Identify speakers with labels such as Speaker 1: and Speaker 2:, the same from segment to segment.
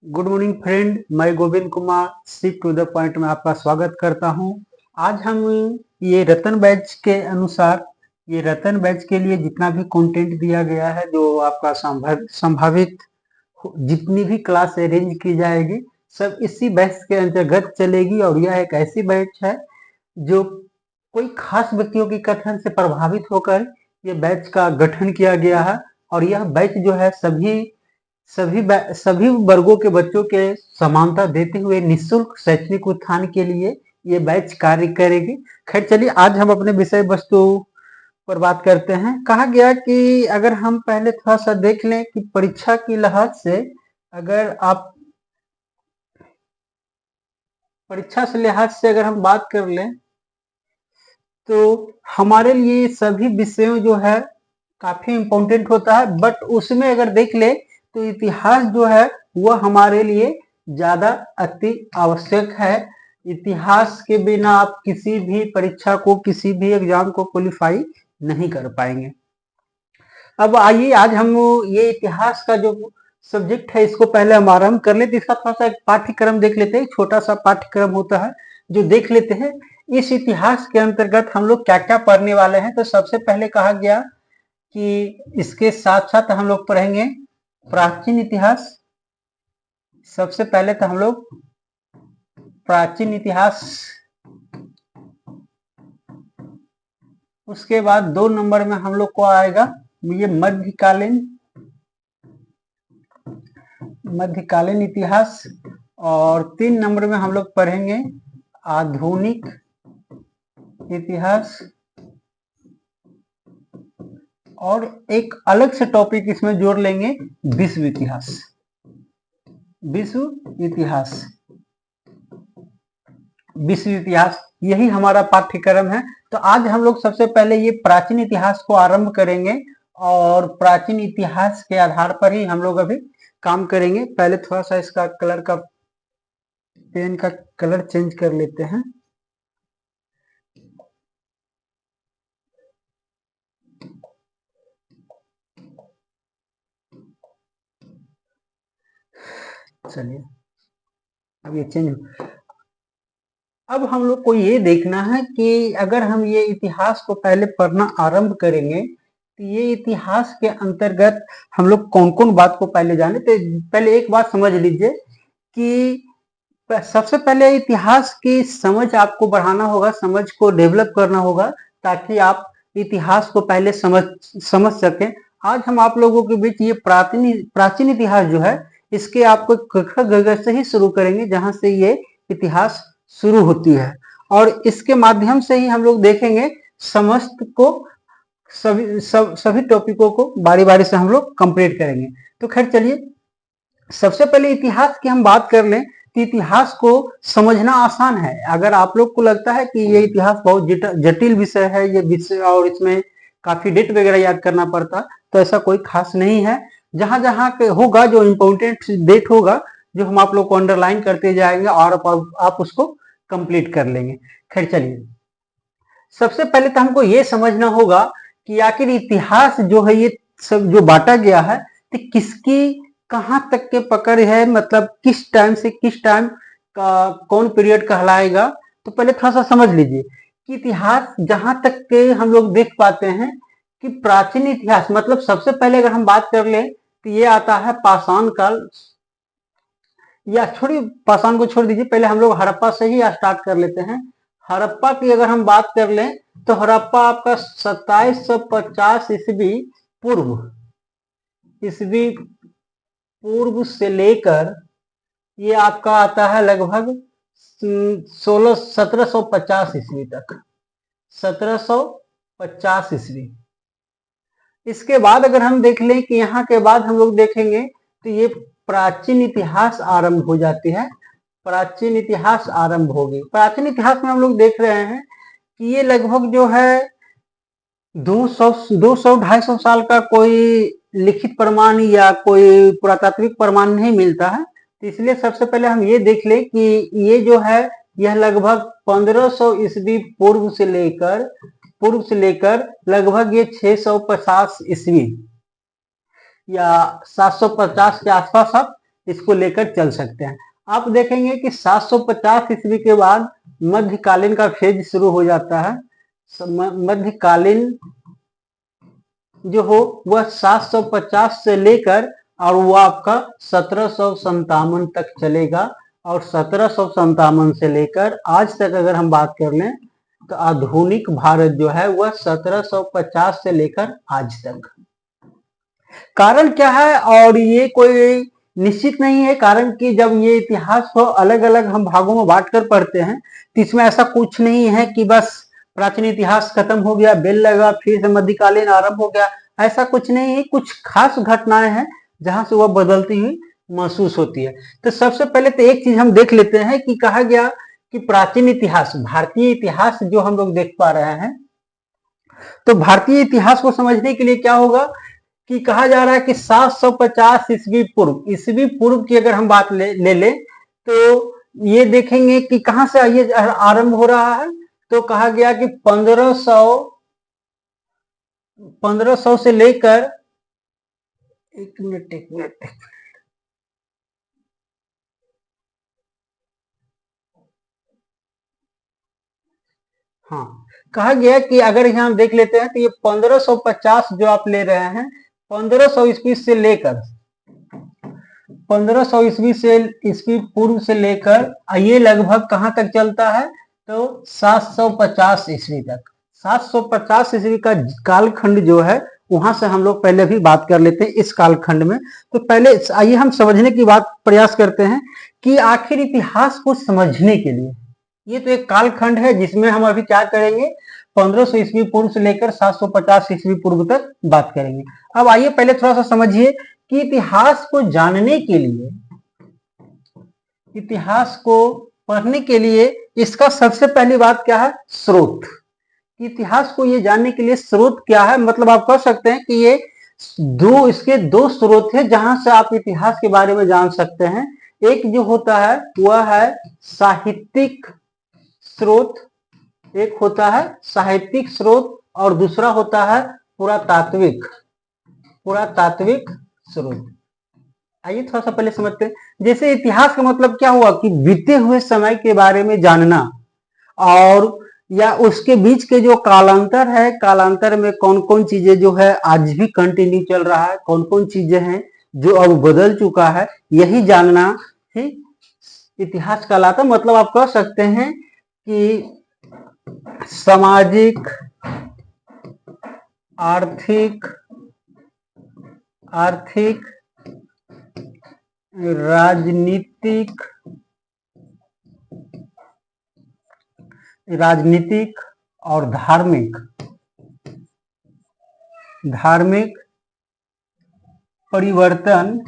Speaker 1: Good morning friend, मैं गोविंद कुमार सीख to the point में आपका स्वागत करता हूं। आज हम ये रतन बैच के अनुसार ये रतन बैच के लिए जितना भी कंटेंट दिया गया है, जो आपका संभावित जितनी भी क्लास अरेंज की जाएगी सब इसी बैच के अंतर्गत चलेगी। और यह एक ऐसी बैच है जो कोई खास व्यक्तियों की कथन से प्रभावित होकर ये बैच का गठन किया गया है। और यह बैच जो है सभी वर्गों के बच्चों के समानता देते हुए निःशुल्क शैक्षणिक उत्थान के लिए ये बैच कार्य करेगी। खैर चलिए, आज हम अपने विषय वस्तु पर बात करते हैं। कहा गया कि अगर हम पहले थोड़ा सा देख लें कि परीक्षा की लिहाज से, अगर आप परीक्षा से लिहाज से अगर हम बात कर लें तो हमारे लिए सभी विषयों जो है काफी इम्पोर्टेंट होता है। बट उसमें अगर देख ले तो इतिहास जो है वह हमारे लिए ज्यादा अति आवश्यक है। इतिहास के बिना आप किसी भी परीक्षा को, किसी भी एग्जाम को क्वालिफाई नहीं कर पाएंगे। अब आइए, आज हम ये इतिहास का जो सब्जेक्ट है इसको पहले हम आरंभ कर लेते। इसका थोड़ा सा एक पाठ्यक्रम देख लेते हैं। छोटा सा पाठ्यक्रम होता है जो देख लेते हैं। इस इतिहास के अंतर्गत हम लोग क्या क्या पढ़ने वाले हैं। तो सबसे पहले कहा गया कि इसके साथ साथ हम लोग पढ़ेंगे प्राचीन इतिहास। सबसे पहले तो हम लोग प्राचीन इतिहास, उसके बाद 2 नंबर में हम लोग को आएगा ये मध्यकालीन इतिहास। और 3 नंबर में हम लोग पढ़ेंगे आधुनिक इतिहास। और एक अलग से टॉपिक इसमें जोड़ लेंगे विश्व इतिहास। यही हमारा पाठ्यक्रम है। तो आज हम लोग सबसे पहले ये प्राचीन इतिहास को आरंभ करेंगे और प्राचीन इतिहास के आधार पर ही हम लोग अभी काम करेंगे। पहले थोड़ा सा इसका पेन का कलर चेंज कर लेते हैं। चलिए, अब ये चेंज। अब हम लोग को ये देखना है कि अगर हम ये इतिहास को पहले पढ़ना आरंभ करेंगे तो ये इतिहास के अंतर्गत हम लोग कौन कौन बात को पहले जाने। तो पहले एक बात समझ लीजिए कि सबसे पहले इतिहास की समझ आपको बढ़ाना होगा, समझ को डेवलप करना होगा ताकि आप इतिहास को पहले समझ सकें। आज हम आप लोगों के बीच ये प्राचीन इतिहास जो है इसके आपको क ख ग घ से ही शुरू करेंगे, जहां से ये इतिहास शुरू होती है। और इसके माध्यम से ही हम लोग देखेंगे समस्त को, सभी टॉपिकों को बारी बारी से हम लोग कंप्लीट करेंगे। तो खैर चलिए, सबसे पहले इतिहास की हम बात कर लें तो इतिहास को समझना आसान है। अगर आप लोग को लगता है कि ये इतिहास बहुत जटिल विषय है ये विषय और इसमें काफी डेट वगैरह याद करना पड़ता, तो ऐसा कोई खास नहीं है। जहां जहां पे होगा, जो इम्पोर्टेंट डेट होगा, जो हम आप लोग को अंडरलाइन करते जाएंगे और आप उसको कंप्लीट कर लेंगे। खैर चलिए, सबसे पहले तो हमको ये समझना होगा कि आखिर इतिहास जो है ये सब जो बांटा गया है तो किसकी कहां तक के पकड़ है, मतलब किस टाइम से किस टाइम का कौन पीरियड कहलाएगा। तो पहले थोड़ा सा समझ लीजिए कि इतिहास जहां तक के हम लोग देख पाते हैं कि प्राचीन इतिहास, मतलब सबसे पहले अगर हम बात कर ले तो ये आता है पाषाण काल। या छोड़िए, पाषाण को छोड़ दीजिए, पहले हम लोग हड़प्पा से ही स्टार्ट कर लेते हैं। हड़प्पा की अगर हम बात कर लें तो हड़प्पा आपका 2750 ईस्वी पूर्व से लेकर ये आपका आता है लगभग 1750 ईस्वी तक। 1750 ईस्वी। इसके बाद अगर हम देख लें कि यहाँ के बाद हम लोग देखेंगे तो ये प्राचीन इतिहास आरंभ हो जाती है। प्राचीन इतिहास आरंभ होगी। प्राचीन इतिहास में हम लोग देख रहे हैं कि ये लगभग जो है 200-250 साल का कोई लिखित प्रमाण या कोई पुरातात्विक प्रमाण नहीं मिलता है। तो इसलिए सबसे पहले हम ये देख लें कि ये जो है यह लगभग 1500 ईस्वी पूर्व से लेकर लगभग ये 650 ईस्वी या 750 के आसपास आप इसको लेकर चल सकते हैं। आप देखेंगे कि 750 ईस्वी के बाद मध्यकालीन का फेज शुरू हो जाता है। मध्यकालीन जो हो वह 750 से लेकर और वो आपका 1757 तक चलेगा, और 1757 से लेकर आज तक अगर हम बात कर लें तो आधुनिक भारत जो है वह 1750 से लेकर आज तक। कारण क्या है, और ये कोई निश्चित नहीं है कारण कि जब ये इतिहास को अलग अलग हम भागों में बांट कर पढ़ते हैं तो इसमें ऐसा कुछ नहीं है कि बस प्राचीन इतिहास खत्म हो गया, बेल लगा, फिर से मध्यकालीन आरंभ हो गया, ऐसा कुछ नहीं है। कुछ खास घटनाएं हैं जहां से वह बदलती हुई महसूस होती है। तो सबसे पहले तो एक चीज हम देख लेते हैं कि कहा गया कि प्राचीन इतिहास, भारतीय इतिहास जो हम लोग देख पा रहे हैं, तो भारतीय इतिहास को समझने के लिए क्या होगा कि कहा जा रहा है कि 750 ईस्वी पूर्व की अगर हम बात ले लें तो ये देखेंगे कि कहां से ये आरंभ हो रहा है। तो कहा गया कि 1500 से लेकर, एक मिनट, हाँ, कहा गया कि अगर यहाँ हम देख लेते हैं तो ये 1550 जो आप ले रहे हैं, 1500 ईस्वी से लेकर 1500 ईस्वी पूर्व से लेकर ये लगभग कहाँ तक चलता है, तो 750 ईस्वी तक। 750 ईस्वी का कालखंड जो है वहां से हम लोग पहले भी बात कर लेते हैं इस कालखंड में। तो पहले आइए हम समझने की बात प्रयास करते हैं कि आखिर इतिहास को समझने के लिए ये तो एक कालखंड है जिसमें हम अभी क्या करेंगे, 1500 ईस्वी पूर्व से लेकर 750 ईस्वी पूर्व तक बात करेंगे। अब आइए पहले थोड़ा सा समझिए कि इतिहास को जानने के लिए, इतिहास को पढ़ने के लिए इसका सबसे पहली बात क्या है, स्रोत। इतिहास को ये जानने के लिए स्रोत क्या है, मतलब आप कह सकते हैं कि ये इसके दो स्रोत है जहां से आप इतिहास के बारे में जान सकते हैं। एक जो होता है वह है साहित्यिक स्रोत, एक होता है साहित्यिक स्रोत और दूसरा होता है पुरातात्विक स्रोत। आइए थोड़ा सा पहले समझते हैं। जैसे इतिहास का मतलब क्या हुआ कि बीते हुए समय के बारे में जानना, और या उसके बीच के जो कालांतर है, कालांतर में कौन कौन चीजें जो है आज भी कंटिन्यू चल रहा है, कौन कौन चीजें हैं जो अब बदल चुका है, यही जानना ही इतिहास कहलाता। मतलब आप कह सकते हैं कि सामाजिक, आर्थिक, राजनीतिक और धार्मिक परिवर्तन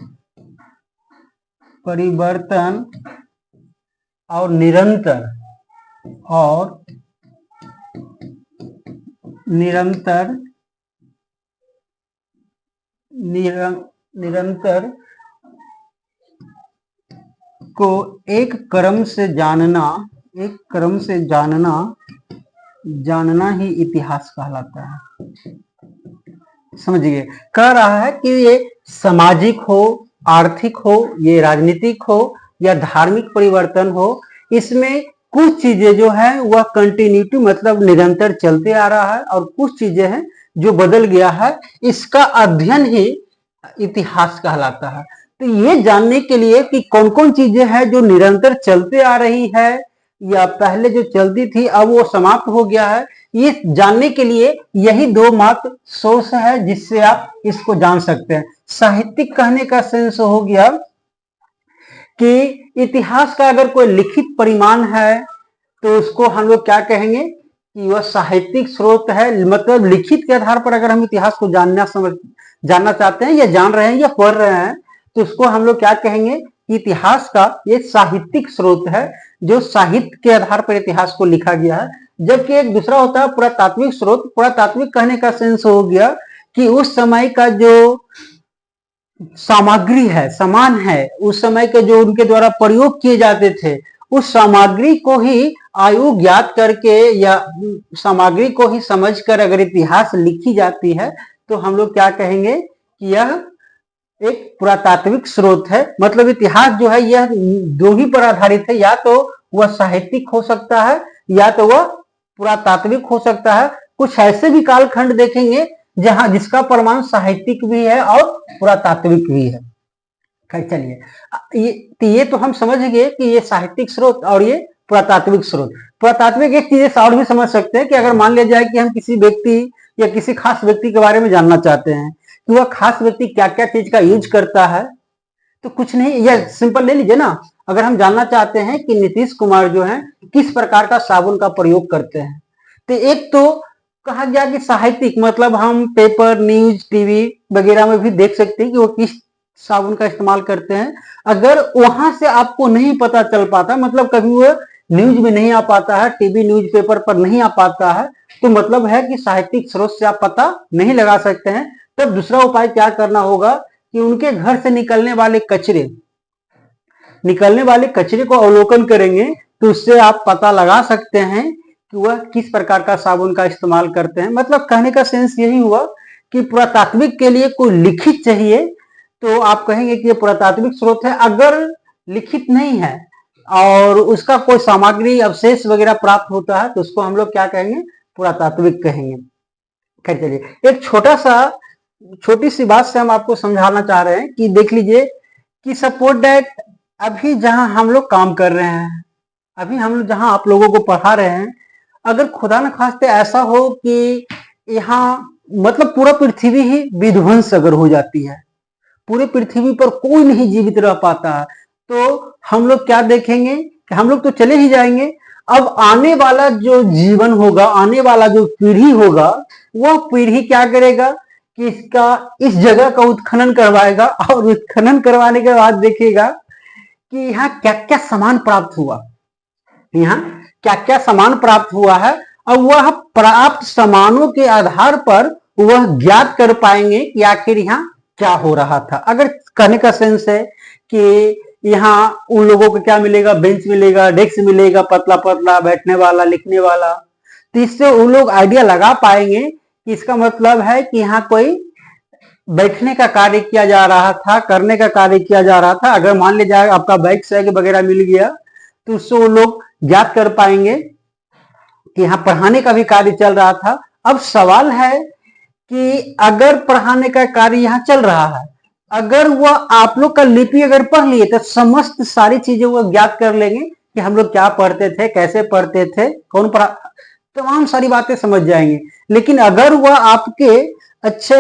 Speaker 1: और निरंतर को एक क्रम से जानना ही इतिहास कहलाता है। समझिए, कह रहा है कि ये सामाजिक हो, आर्थिक हो, ये राजनीतिक हो या धार्मिक परिवर्तन हो, इसमें कुछ चीजें जो है वह कंटिन्यूटी मतलब निरंतर चलते आ रहा है, और कुछ चीजें हैं जो बदल गया है, इसका अध्ययन ही इतिहास कहलाता है। तो ये जानने के लिए कि कौन कौन चीजें हैं जो निरंतर चलते आ रही है या पहले जो चलती थी अब वो समाप्त हो गया है, ये जानने के लिए यही दो मात्र सोर्स है जिससे आप इसको जान सकते हैं। साहित्यिक कहने का सेंस हो गया कि इतिहास का अगर कोई लिखित परिमाण है तो उसको हम लोग क्या कहेंगे कि वह साहित्यिक स्रोत है। मतलब लिखित के आधार पर अगर हम इतिहास को जानना चाहते हैं या जान रहे हैं या पढ़ रहे हैं तो उसको हम लोग क्या कहेंगे कि इतिहास का ये साहित्यिक स्रोत है, जो साहित्य के आधार पर इतिहास को लिखा गया है। जबकि एक दूसरा होता है पुरातात्विक स्रोत। पुरातात्विक कहने का सेंस हो गया कि उस समय का जो सामग्री है, सामान है, उस समय के जो उनके द्वारा प्रयोग किए जाते थे, उस सामग्री को ही आयु ज्ञात करके या सामग्री को ही समझकर अगर इतिहास लिखी जाती है तो हम लोग क्या कहेंगे कि यह एक पुरातात्विक स्रोत है। मतलब इतिहास जो है यह दो ही पर आधारित है, या तो वह साहित्यिक हो सकता है या तो वह पुरातात्विक हो सकता है। कुछ ऐसे भी कालखंड देखेंगे जहां जिसका प्रमाण साहित्यिक भी है और पुरातात्विक भी है। चलिए ये तो हम समझ गए कि ये साहित्यिक स्रोत और ये पुरातात्विक स्रोत। पुरातात्विक एक चीज और भी समझ सकते हैं कि अगर मान लिया जाए कि हम किसी व्यक्ति या किसी खास व्यक्ति के बारे में जानना चाहते हैं कि वह खास व्यक्ति क्या क्या चीज का यूज करता है, तो कुछ नहीं, यह सिंपल ले लीजिए ना। अगर हम जानना चाहते हैं कि नीतीश कुमार जो है किस प्रकार का साबुन का प्रयोग करते हैं, तो एक तो कहा गया कि साहित्यिक, मतलब हम पेपर, न्यूज, टीवी वगैरह में भी देख सकते हैं कि वो किस साबुन का इस्तेमाल करते हैं। अगर वहां से आपको नहीं पता चल पाता, मतलब कभी वो न्यूज में नहीं आ पाता है, टीवी न्यूज पेपर पर नहीं आ पाता है, तो मतलब है कि साहित्यिक स्रोत से आप पता नहीं लगा सकते हैं। तब दूसरा उपाय क्या करना होगा कि उनके घर से निकलने वाले कचरे को अवलोकन करेंगे, तो उससे आप पता लगा सकते हैं कि वह किस प्रकार का साबुन का इस्तेमाल करते हैं। मतलब कहने का सेंस यही हुआ कि पुरातात्विक के लिए कोई लिखित चाहिए, तो आप कहेंगे कि ये पुरातात्विक स्रोत है। अगर लिखित नहीं है और उसका कोई सामग्री अवशेष वगैरह प्राप्त होता है, तो उसको हम लोग क्या कहेंगे, पुरातात्विक कहेंगे। खैर चलिए, एक छोटी सी बात से हम आपको समझाना चाह रहे हैं कि देख लीजिए कि सपोज दैट अभी जहां हम लोग काम कर रहे हैं, अभी हम लोग जहां आप लोगों को पढ़ा रहे हैं, अगर खुदा न खास्ते ऐसा हो कि यहाँ मतलब पूरा पृथ्वी ही विध्वंस अगर हो जाती है, पूरे पृथ्वी पर कोई नहीं जीवित रह पाता है, तो हम लोग क्या देखेंगे कि हम लोग तो चले ही जाएंगे। अब आने वाला जो जीवन होगा, आने वाला जो पीढ़ी होगा, वह पीढ़ी क्या करेगा कि इस जगह का उत्खनन करवाएगा, और उत्खनन करवाने के बाद देखेगा कि यहाँ क्या क्या सामान प्राप्त हुआ, यहाँ क्या क्या सामान प्राप्त हुआ है। अब वह प्राप्त सामानों के आधार पर वह ज्ञात कर पाएंगे कि आखिर यहाँ क्या हो रहा था। अगर कहने का सेंस है कि यहाँ उन लोगों को क्या मिलेगा, बेंच मिलेगा, डेस्क मिलेगा, पतला पतला बैठने वाला, लिखने वाला, तो इससे उन लोग आइडिया लगा पाएंगे कि इसका मतलब है कि यहाँ कोई बैठने का कार्य किया जा रहा था, करने का कार्य किया जा रहा था। अगर मान लिया जाए आपका बैग सैग वगैरह मिल गया, तो उससे वो लोग ज्ञात कर पाएंगे कि यहाँ पढ़ाने का भी कार्य चल रहा था। अब सवाल है कि अगर पढ़ाने का कार्य यहाँ चल रहा है, अगर वह आप लोग का लिपि अगर पढ़ लिए, तो समस्त सारी चीजें वो ज्ञात कर लेंगे कि हम लोग क्या पढ़ते थे, कैसे पढ़ते थे, कौन पढ़ा, तमाम सारी बातें समझ जाएंगे। लेकिन अगर वह आपके अच्छे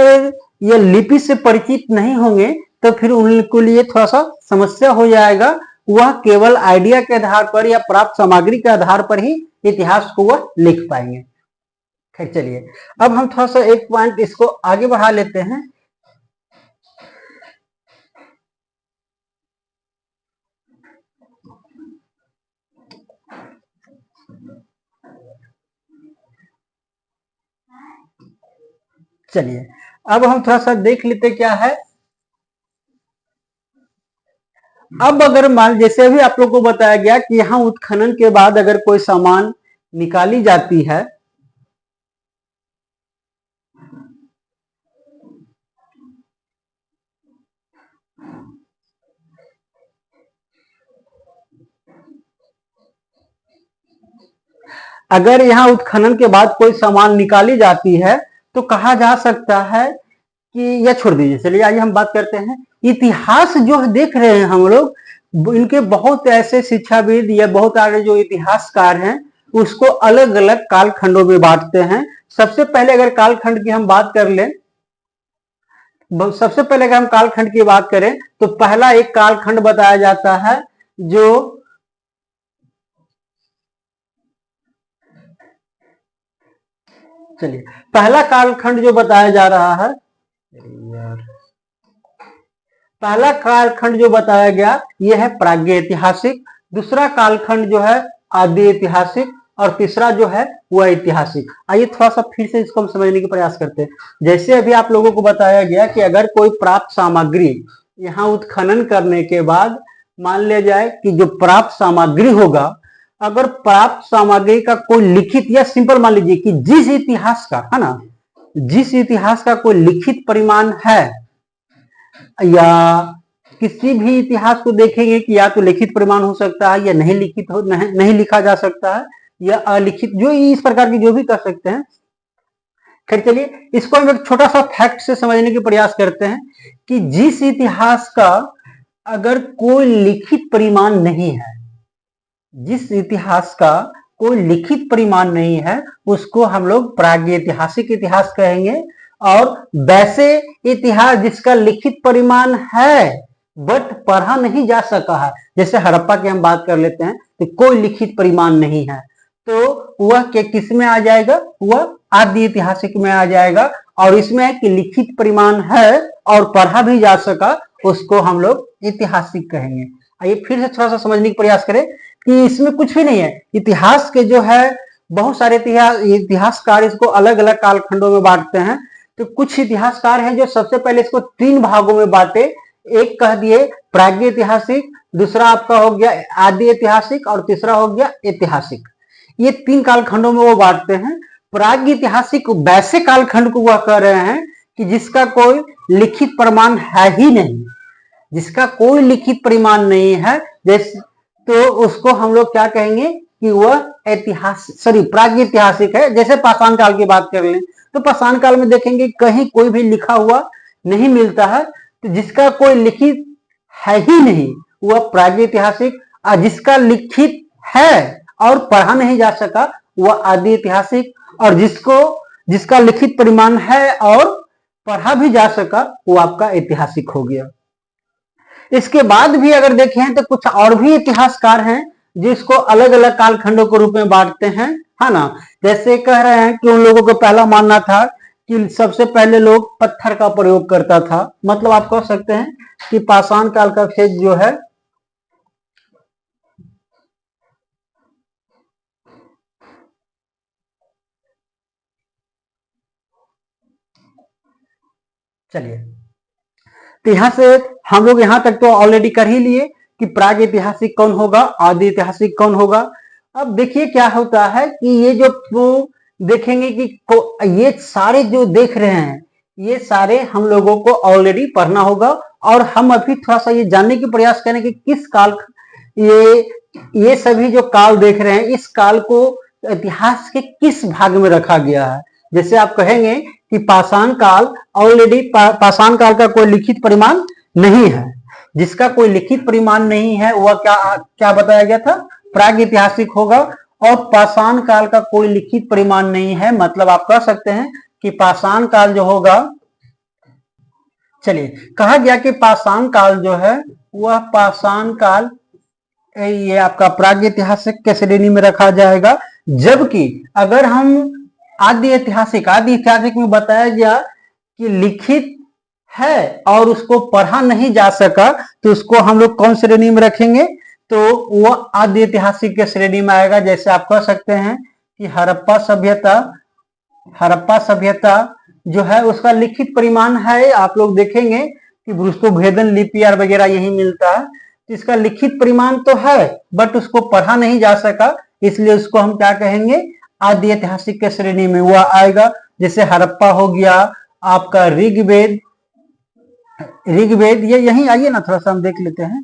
Speaker 1: ये लिपि से परिचित नहीं होंगे, तो फिर उनके लिए थोड़ा सा समस्या हो जाएगा। वह केवल आइडिया के आधार पर या प्राप्त सामग्री के आधार पर ही इतिहास को वह लिख पाएंगे। खैर चलिए, अब हम थोड़ा सा एक पॉइंट इसको आगे बढ़ा लेते हैं। चलिए, अब हम थोड़ा सा देख लेते क्या है। अब अगर मान, जैसे अभी आप लोगों को बताया गया कि यहाँ उत्खनन के बाद अगर कोई सामान निकाली जाती है, अगर यहाँ उत्खनन के बाद कोई सामान निकाली जाती है, तो कहा जा सकता है कि, यह छोड़ दीजिए, चलिए आइए हम बात करते हैं इतिहास जो देख रहे हैं हम लोग। इनके बहुत ऐसे शिक्षाविद या बहुत सारे जो इतिहासकार हैं, उसको अलग अलग कालखंडों में बांटते हैं। सबसे पहले अगर कालखंड की हम बात कर लें, सबसे पहले अगर हम कालखंड की बात करें, तो पहला एक कालखंड बताया जाता है जो चलिए पहला कालखंड जो बताया जा रहा है, पहला कालखंड जो बताया गया यह है प्राज्ञ ऐतिहासिक, दूसरा कालखंड जो है आदि ऐतिहासिक, और तीसरा जो है वह ऐतिहासिक। आइए थोड़ा सा फिर से इसको हम समझने का प्रयास करते हैं। जैसे अभी आप लोगों को बताया गया कि अगर कोई प्राप्त सामग्री यहाँ उत्खनन करने के बाद मान लिया जाए कि जो प्राप्त सामग्री होगा, अगर प्राप्त सामग्री का कोई लिखित या सिंपल मान लीजिए कि जिस इतिहास का है ना, जिस इतिहास का कोई लिखित परिमाण है, या किसी भी इतिहास को देखेंगे कि या तो लिखित प्रमाण हो सकता है या नहीं लिखित हो नहीं लिखा जा सकता है या अलिखित, जो इस प्रकार की जो भी कर सकते हैं। खैर चलिए इसको हम एक छोटा सा फैक्ट से समझने के प्रयास करते हैं कि जिस इतिहास का अगर कोई लिखित परिमाण नहीं है, जिस इतिहास का कोई लिखित परिमाण नहीं है, उसको हम लोग प्रागैतिहासिक इतिहास कहेंगे। और वैसे इतिहास जिसका लिखित परिमाण है बट पढ़ा नहीं जा सका है, जैसे हड़प्पा की हम बात कर लेते हैं, तो कोई लिखित परिमाण नहीं है, तो वह किस में आ जाएगा, वह आदि ऐतिहासिक में आ जाएगा। और इसमें है कि लिखित परिमाण है और पढ़ा भी जा सका, उसको हम लोग ऐतिहासिक कहेंगे। आइए फिर से थोड़ा सा समझने का प्रयास करें कि इसमें कुछ भी नहीं है। इतिहास के जो है बहुत सारे इतिहासकार इसको अलग अलग कालखंडों में बांटते हैं। तो कुछ इतिहासकार हैं जो सबसे पहले इसको 3 भागों में बांटे। एक कह दिए प्रागैतिहासिक, दूसरा आपका हो गया आदि ऐतिहासिक और तीसरा हो गया ऐतिहासिक। ये 3 कालखंडों में वो बांटते हैं। प्रागैतिहासिक वैसे कालखंड को वह कह रहे हैं कि जिसका कोई लिखित प्रमाण है ही नहीं, जिसका कोई लिखित परिमाण नहीं है, जैसे तो उसको हम लोग क्या कहेंगे कि वह प्रागैतिहासिक है। जैसे पाषाण काल की बात कर लें तो पाषाण काल में देखेंगे कहीं कोई भी लिखा हुआ नहीं मिलता है, तो जिसका कोई लिखित है ही नहीं वह प्रागैतिहासिक, और जिसका लिखित है और पढ़ा नहीं जा सका वह आदि ऐतिहासिक, और जिसका लिखित परिमाण है और पढ़ा भी जा सका वो आपका ऐतिहासिक हो गया। इसके बाद भी अगर देखें तो कुछ और भी इतिहासकार हैं जिसको अलग अलग कालखंडों के रूप में बांटते हैं, है ना। जैसे कह रहे हैं कि उन लोगों को पहला मानना था कि सबसे पहले लोग पत्थर का प्रयोग करता था, मतलब आप कह सकते हैं कि पाषाण काल का फेज जो है चलिए, तो यहां से हम लोग यहां तक तो ऑलरेडी कर ही लिए कि प्राग ऐतिहासिक कौन होगा, आदि ऐतिहासिक कौन होगा। अब देखिए क्या होता है कि ये जो देखेंगे कि ये सारे जो देख रहे हैं ये सारे हम लोगों को ऑलरेडी पढ़ना होगा, और हम अभी थोड़ा सा ये जानने की प्रयास करें कि किस काल ये सभी जो काल देख रहे हैं इस काल को इतिहास के किस भाग में रखा गया है। जैसे आप कहेंगे कि पाषाण काल, ऑलरेडी पाषाण काल का कोई लिखित परिमाण नहीं है, जिसका कोई लिखित परिमाण नहीं है वह क्या बताया गया था, प्रागैतिहासिक होगा। और पाषाण काल का कोई लिखित परिमाण नहीं है, मतलब आप कह सकते हैं कि पाषाण काल जो होगा, चलिए कहा गया कि पाषाण काल जो है वह पाषाण काल ये आपका प्रागैतिहासिक के श्रेणी में रखा जाएगा। जबकि अगर हम आदि ऐतिहासिक में बताया गया कि लिखित है और उसको पढ़ा नहीं जा सका, तो उसको हम लोग कौन श्रेणी में रखेंगे, तो वह आदि ऐतिहासिक के श्रेणी में आएगा। जैसे आप कह सकते हैं कि हड़प्पा सभ्यता जो है उसका लिखित परिमाण है, आप लोग देखेंगे कि उसको भेदन लिपि वगैरह यही मिलता है, इसका लिखित परिमाण तो है बट उसको पढ़ा नहीं जा सका, इसलिए उसको हम क्या कहेंगे, आदि ऐतिहासिक के श्रेणी में वह आएगा। जैसे हड़प्पा हो गया आपका ऋग्वेद, ये यहीं आइए ना थोड़ा सा हम देख लेते हैं।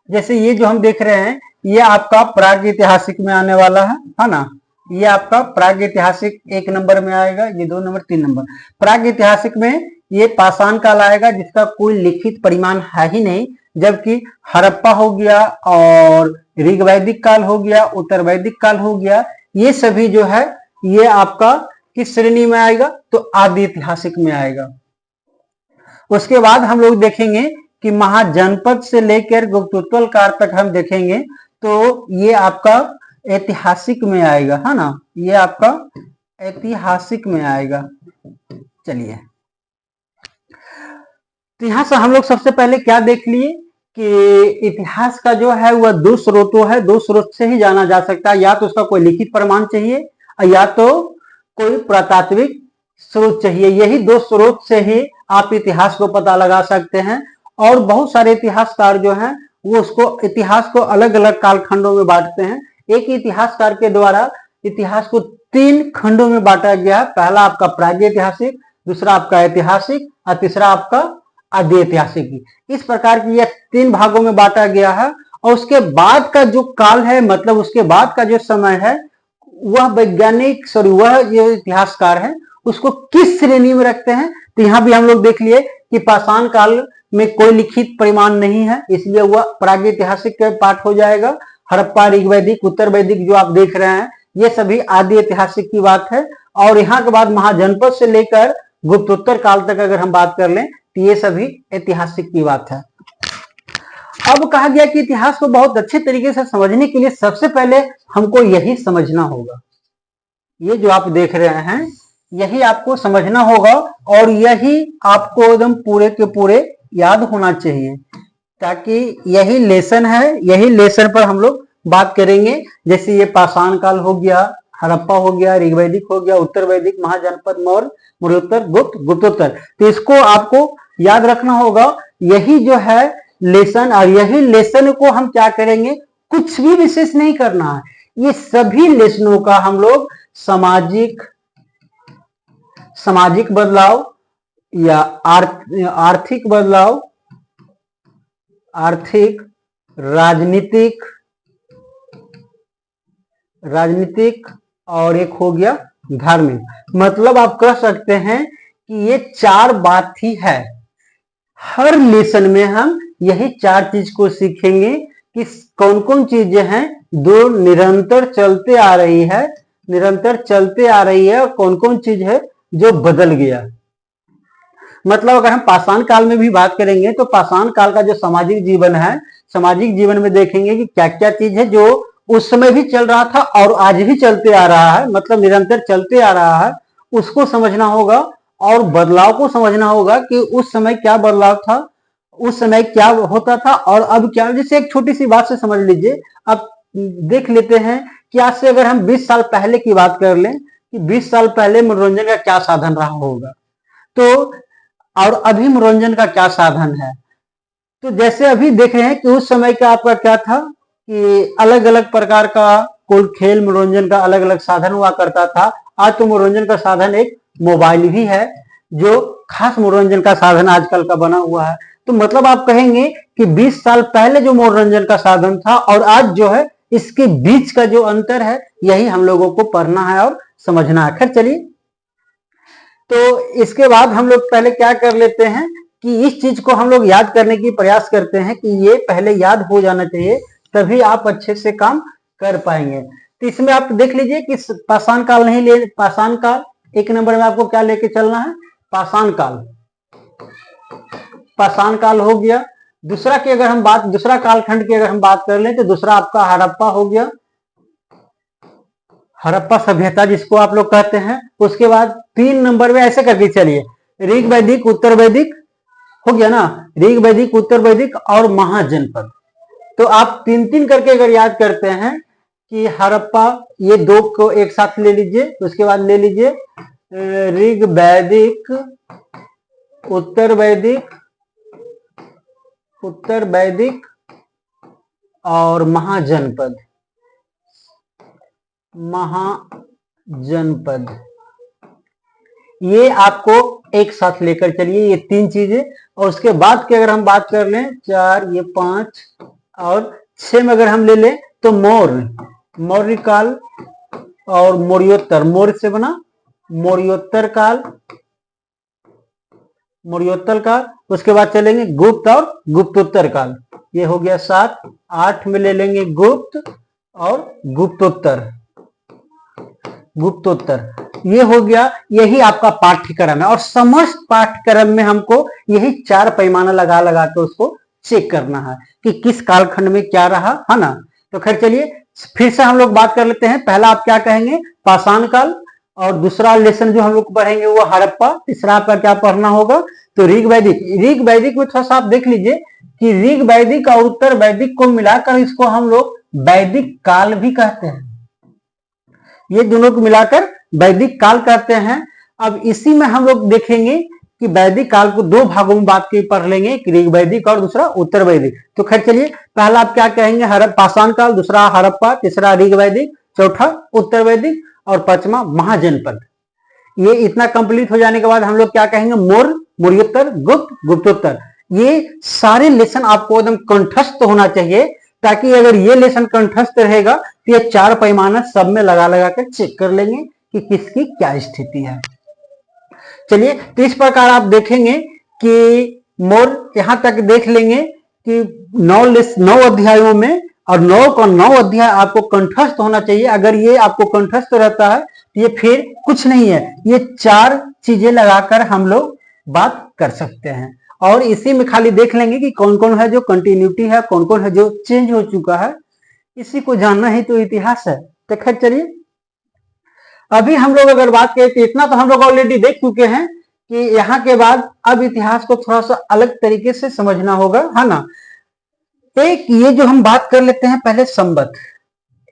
Speaker 1: जैसे ये जो हम देख रहे हैं ये आपका प्रागैतिहासिक में आने वाला है ना, ये आपका प्रागैतिहासिक 1 नंबर में आएगा, ये 2 नंबर 3 नंबर। प्रागैतिहासिक में ये पाषाण काल आएगा जिसका कोई लिखित परिमाण है ही नहीं, जबकि हड़प्पा हो गया और ऋग्वैदिक काल हो गया, उत्तर वैदिक काल हो गया, ये सभी जो है ये आपका किस श्रेणी में आएगा, तो आदि ऐतिहासिक में आएगा। उसके बाद हम लोग देखेंगे कि महाजनपद से लेकर गुप्तोत्तर काल तक हम देखेंगे तो ये आपका ऐतिहासिक में आएगा, है ना, ये आपका ऐतिहासिक में आएगा। चलिए तो यहां से हम लोग सबसे पहले क्या देख लिए कि इतिहास का जो है वह 2 स्रोतों है, 2 स्रोत से ही जाना जा सकता है, या तो उसका कोई लिखित प्रमाण चाहिए या तो कोई पुरातात्विक स्रोत चाहिए। यही 2 स्रोत से ही आप इतिहास को पता लगा सकते हैं। और बहुत सारे इतिहासकार जो हैं वो उसको इतिहास को अलग अलग कालखंडों में बांटते हैं। एक इतिहासकार के द्वारा इतिहास को 3 खंडों में बांटा गया। पहला आपका प्रागैतिहासिक, दूसरा आपका ऐतिहासिक और तीसरा आपका आदि ऐतिहासिक। इस प्रकार की यह 3 भागों में बांटा गया है। और उसके बाद का जो काल है, मतलब उसके बाद का जो समय है, वह वैज्ञानिक वह जो इतिहासकार है उसको किस श्रेणी में रखते हैं। तो यहाँ भी हम लोग देख लिए कि पाषाण काल में कोई लिखित परिमाण नहीं है, इसलिए वह प्रागैतिहासिक का पाठ हो जाएगा। हड़प्पा, ऋग वैदिक, उत्तर वैदिक जो आप देख रहे हैं ये सभी आदि ऐतिहासिक की बात है। और यहाँ के बाद महाजनपद से लेकर गुप्तोत्तर काल तक अगर हम बात कर लें तो ये सभी ऐतिहासिक की बात है। अब कहा गया कि इतिहास को बहुत अच्छे तरीके से समझने के लिए सबसे पहले हमको यही समझना होगा, ये जो आप देख रहे हैं यही आपको समझना होगा और यही आपको एकदम पूरे के पूरे याद होना चाहिए, ताकि यही लेसन है, यही लेसन पर हम लोग बात करेंगे। जैसे ये पाषाण काल हो गया, हड़प्पा हो गया, ऋग वैदिक हो गया, उत्तर वैदिक, महाजनपद, मौर्य, मौर्योत्तर, गुप्त, गुप्तोत्तर। तो इसको आपको याद रखना होगा, यही जो है लेसन। और यही लेसन को हम क्या करेंगे, कुछ भी विशेष नहीं करना है, ये सभी लेसनों का हम लोग सामाजिक बदलाव या आर्थिक बदलाव, आर्थिक, राजनीतिक और एक हो गया धार्मिक। मतलब आप कह सकते हैं कि ये 4 बात ही है। हर लेसन में हम यही 4 चीज को सीखेंगे कि कौन कौन चीजें हैं जो निरंतर चलते आ रही है, और कौन कौन चीज है जो बदल गया। मतलब अगर हम पाषाण काल में भी बात करेंगे तो पाषाण काल का जो सामाजिक जीवन है, सामाजिक जीवन में देखेंगे कि क्या क्या चीज है जो उस समय भी चल रहा था और आज भी चलते आ रहा है, मतलब निरंतर चलते आ रहा है, उसको समझना होगा। और बदलाव को समझना होगा कि उस समय क्या बदलाव था, उस समय क्या होता था और अब क्या। जैसे एक छोटी सी बात से समझ लीजिए, अब देख लेते हैं कि आज से अगर हम 20 साल पहले की बात कर लें कि 20 साल पहले मनोरंजन का क्या साधन रहा होगा, तो और अभी मनोरंजन का क्या साधन है। तो जैसे अभी देख रहे हैं कि उस समय का आपका क्या था कि अलग अलग प्रकार का कोई खेल मनोरंजन का अलग अलग साधन हुआ करता था। आज तो मनोरंजन का साधन एक मोबाइल भी है जो खास मनोरंजन का साधन आजकल का बना हुआ है। तो मतलब आप कहेंगे कि 20 साल पहले जो मनोरंजन का साधन था और आज जो है, इसके बीच का जो अंतर है यही हम लोगों को पढ़ना है और समझना है। खैर चलिए, तो इसके बाद हम लोग पहले क्या कर लेते हैं कि इस चीज को हम लोग याद करने की प्रयास करते हैं कि ये पहले याद हो जाना चाहिए, तभी आप अच्छे से काम कर पाएंगे। तो इसमें आप देख लीजिए कि पाषाण काल नहीं ले, पाषाण काल 1 नंबर में आपको क्या लेके चलना है, पाषाण काल। पाषाण काल हो गया। दूसरा की अगर हम बात, दूसरा कालखंड की अगर हम बात कर लें तो दूसरा आपका हड़प्पा हो गया, हड़प्पा सभ्यता जिसको आप लोग कहते हैं। उसके बाद 3 नंबर में ऐसे करके चलिए, ऋग वैदिक, उत्तर वैदिक हो गया ना, ऋग वैदिक, उत्तर वैदिक और महाजनपद। तो आप 3-3 करके अगर याद करते हैं कि हड़प्पा, ये 2 को एक साथ ले लीजिए। उसके बाद ले लीजिए ऋग वैदिक, उत्तर वैदिक और महाजनपद। ये आपको एक साथ लेकर चलिए, ये 3 चीजें। और उसके बाद की अगर हम बात कर लें 4, ये 5 और 6 में अगर हम ले लें तो मौर्य काल और मौर्योत्तर, मौर्य से बना मौर्योत्तर काल। उसके बाद चलेंगे गुप्त और गुप्तोत्तर काल, ये हो गया 7। 8 में ले लेंगे गुप्त और गुप्तोत्तर, ये हो गया। यही आपका पाठ्यक्रम है और समस्त पाठ्यक्रम में हमको यही 4 पैमाना लगा लगा के उसको चेक करना है कि किस कालखंड में क्या रहा है ना। तो खैर चलिए, फिर से हम लोग बात कर लेते हैं। पहला आप क्या कहेंगे, पाषाण काल, और दूसरा लेसन जो हम लोग पढ़ेंगे वो हड़प्पा। तीसरा आपका क्या पढ़ना होगा, तो ऋग वैदिक में थोड़ा सा आप देख लीजिए कि ऋग वैदिक और उत्तर वैदिक को मिलाकर इसको हम लोग वैदिक काल भी कहते हैं। ये दोनों को मिलाकर वैदिक काल कहते हैं। अब इसी में हम लोग देखेंगे कि वैदिक काल को 2 भागों में बात की पढ़ लेंगे, एक ऋग वैदिक और दूसरा उत्तर वैदिक। तो खैर चलिए, पहला आप क्या कहेंगे, पाषाण काल, दूसरा हड़प्पा, तीसरा ऋग वैदिक, चौथा उत्तर वैदिक और 5वां महाजनपद। ये इतना कंप्लीट हो जाने के बाद हम लोग क्या कहेंगे, मौर्य, मौर्योत्तर, गुप्त, गुप्तोत्तर। ये सारे लेसन आपको एकदम कंठस्थ होना चाहिए, ताकि अगर ये लेसन कंठस्थ रहेगा तो ये 4 पैमाना सब में लगा लगा कर चेक कर लेंगे कि किसकी क्या स्थिति है। चलिए, तो इस प्रकार आप देखेंगे कि मोर यहां तक देख लेंगे कि 9 अध्यायों में, और 9 का 9 अध्याय आपको कंठस्थ होना चाहिए। अगर ये आपको कंठस्थ रहता है तो ये फिर कुछ नहीं है, ये 4 चीजें लगाकर हम लोग बात कर सकते हैं। और इसी में खाली देख लेंगे कि कौन कौन है जो कंटिन्यूटी है, कौन कौन है जो चेंज हो चुका है। इसी को जानना ही तो इतिहास है। तो खैर चलिए, अभी हम लोग अगर बात करें तो इतना तो हम लोग ऑलरेडी देख चुके हैं कि यहाँ के बाद अब इतिहास को थोड़ा सा अलग तरीके से समझना होगा, है ना। एक ये जो हम बात कर लेते हैं पहले संवत,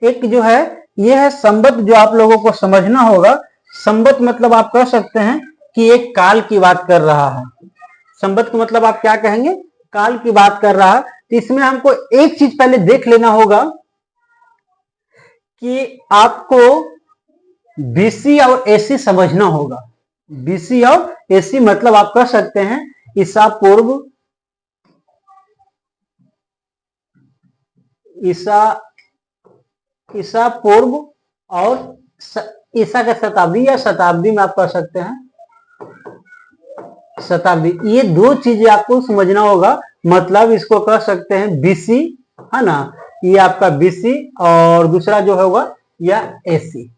Speaker 1: एक जो है ये है संवत, जो आप लोगों को समझना होगा। संवत मतलब आप कह सकते हैं कि एक काल की बात कर रहा है। संवत का मतलब आप क्या कहेंगे, काल की बात कर रहा है। तो इसमें हमको एक चीज पहले देख लेना होगा कि आपको बीसी और एसी समझना होगा। बीसी और एसी मतलब आप कह सकते हैं ईसा पूर्व, ईसा पूर्व और ईसा के शताब्दी, या शताब्दी में आप कह सकते हैं शताब्दी। ये 2 चीजें आपको समझना होगा। मतलब इसको कह सकते हैं बीसी, है ना, ये आपका बीसी, और दूसरा जो होगा या एसी,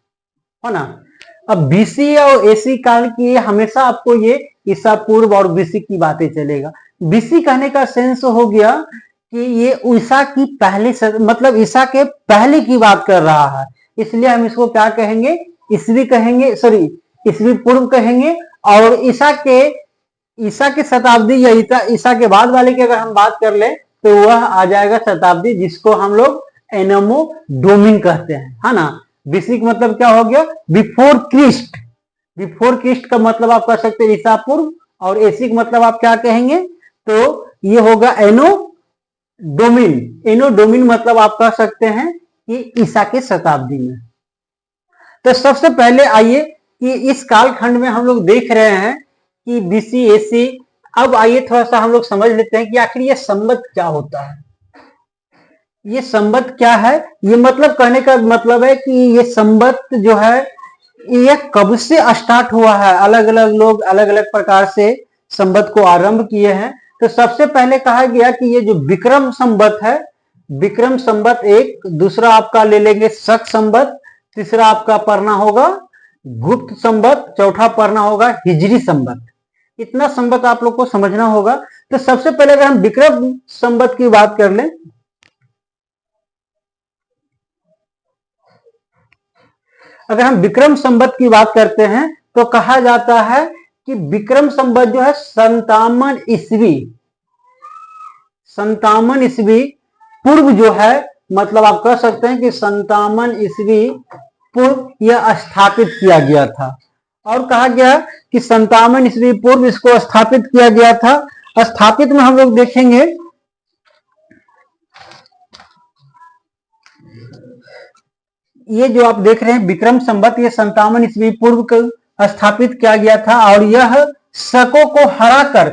Speaker 1: है ना। अब बीसी और एसी काल की हमेशा आपको ये ईसा पूर्व और बीसी की बातें चलेगा। बीसी कहने का सेंस हो गया कि ये ईसा की पहले, मतलब ईसा के पहले की बात कर रहा है, इसलिए हम इसको क्या कहेंगे, ईसवी कहेंगे, सॉरी ईसवी पूर्व कहेंगे। और ईसा के शताब्दी या ईसा के बाद वाले की अगर हम बात कर ले तो वह आ जाएगा शताब्दी, जिसको हम लोग एनोमो डोमिन कहते हैं, है ना। बीसी का मतलब क्या हो गया, बिफोर क्रिस्ट। बिफोर क्रिस्ट का मतलब आप कह सकते हैं ईसा पूर्व, और एसी का मतलब आप क्या कहेंगे, तो ये होगा एनो डोमिन। एनो डोमिन मतलब आप कह सकते हैं कि ईसा के शताब्दी में। तो सबसे पहले आइए कि इस कालखंड में हम लोग देख रहे हैं कि बीसी एसी। अब आइए थोड़ा सा हम लोग समझ लेते हैं कि आखिर ये संवत क्या होता है। ये संवत क्या है, ये मतलब कहने का मतलब है कि ये संवत जो है ये कब से स्टार्ट हुआ है। अलग अलग लोग अलग अलग प्रकार से संवत को आरंभ किए हैं। तो सबसे पहले कहा गया कि ये जो विक्रम संवत है, विक्रम संवत एक, दूसरा आपका ले लेंगे शक संवत, तीसरा आपका पढ़ना होगा गुप्त संवत, चौथा पढ़ना होगा हिजरी संवत। इतना संवत आप लोग को समझना होगा। तो सबसे पहले अगर हम विक्रम संवत की बात कर लें, अगर हम विक्रम संवत की बात करते हैं तो कहा जाता है कि विक्रम संवत जो है 57 ईस्वी पूर्व जो है, मतलब आप कह सकते हैं कि 57 ईस्वी पूर्व यह स्थापित किया गया था। और कहा गया कि 57 ईस्वी पूर्व इसको स्थापित किया गया था। स्थापित में हम लोग देखेंगे ये जो आप देख रहे हैं विक्रम संवत, ये 57 ईस्वी पूर्व को स्थापित किया गया था। और यह शकों को हराकर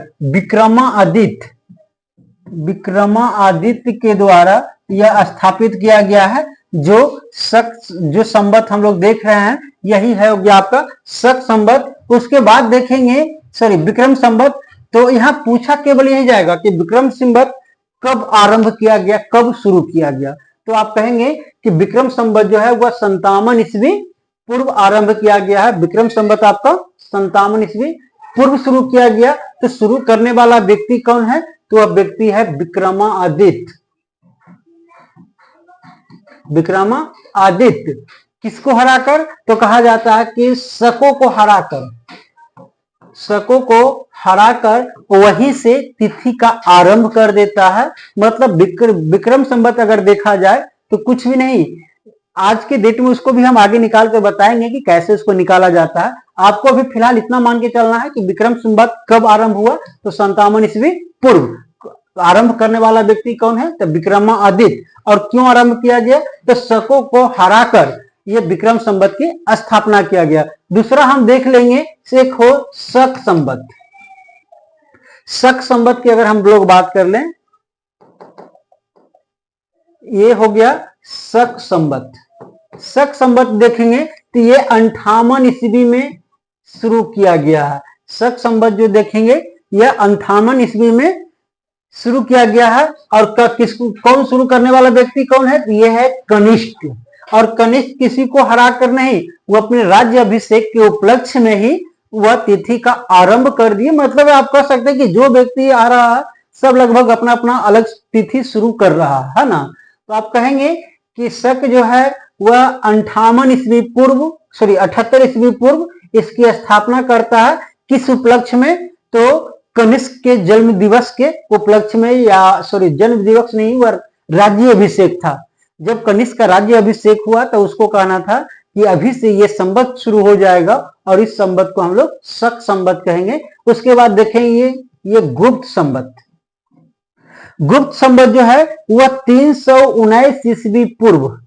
Speaker 1: विक्रमादित्य के द्वारा यह स्थापित किया गया है। जो संवत हम लोग देख रहे हैं यही है हो गया आपका शक संवत। उसके बाद देखेंगे विक्रम संवत। तो यहाँ पूछा केवल यही जाएगा कि विक्रम संवत कब आरंभ किया गया, कब शुरू किया गया। तो आप कहेंगे कि विक्रम संवत जो है वह 57 ईस्वी पूर्व आरंभ किया गया है। विक्रम संवत आपका 57 ईस्वी पूर्व शुरू किया गया। तो शुरू करने वाला व्यक्ति कौन है, तो वह व्यक्ति है विक्रमादित्य। विक्रमादित्य किसको हराकर, तो कहा जाता है कि शकों को हराकर वहीं से तिथि का आरंभ कर देता है। मतलब विक्रम संवत अगर देखा जाए तो कुछ भी नहीं, आज के डेट में उसको भी हम आगे निकाल कर बताएंगे कि कैसे उसको निकाला जाता है। आपको अभी फिलहाल इतना मान के चलना है कि विक्रम संवत कब आरंभ हुआ, तो 57 ईस्वी पूर्व। आरंभ करने वाला व्यक्ति कौन है, तो विक्रमादित्य। और क्यों आरंभ किया गया, तो शकों को हराकर ये विक्रम संवत की स्थापना किया गया। दूसरा हम देख लेंगे, एक हो शक संवत। शक संवत की अगर हम लोग बात कर लें, ये हो गया शक संवत। शक संवत देखेंगे तो ये 58 ईस्वी में शुरू किया गया है। शक संवत जो देखेंगे यह 58 ईस्वी में शुरू किया गया है। और किसको कौन शुरू करने वाला व्यक्ति कौन है? ये है कनिष्क। और कनिष्क किसी को हरा कर नहीं, वो अपने राज्य अभिषेक के उपलक्ष्य में ही वह तिथि का आरंभ कर दिए। मतलब आप कह सकते हैं कि जो व्यक्ति आ रहा है सब लगभग अपना अपना अलग तिथि शुरू कर रहा है ना। तो आप कहेंगे कि शक जो है वह 58 ईस्वी पूर्व 78 ईस्वी पूर्व इसकी स्थापना करता है। किस उपलक्ष्य में? तो कनिष्क के जन्म दिवस के उपलक्ष्य में, या जन्म दिवस नहीं, वह राज्य अभिषेक था। जब कनिष्क का राज्य अभिषेक हुआ तो उसको कहना था कि अभी से ये संवत शुरू हो जाएगा और इस संवत को हम लोग शक संवत कहेंगे। उसके बाद देखेंगे ये गुप्त संवत। गुप्त संवत जो है वह 319 ईस्वी पूर्व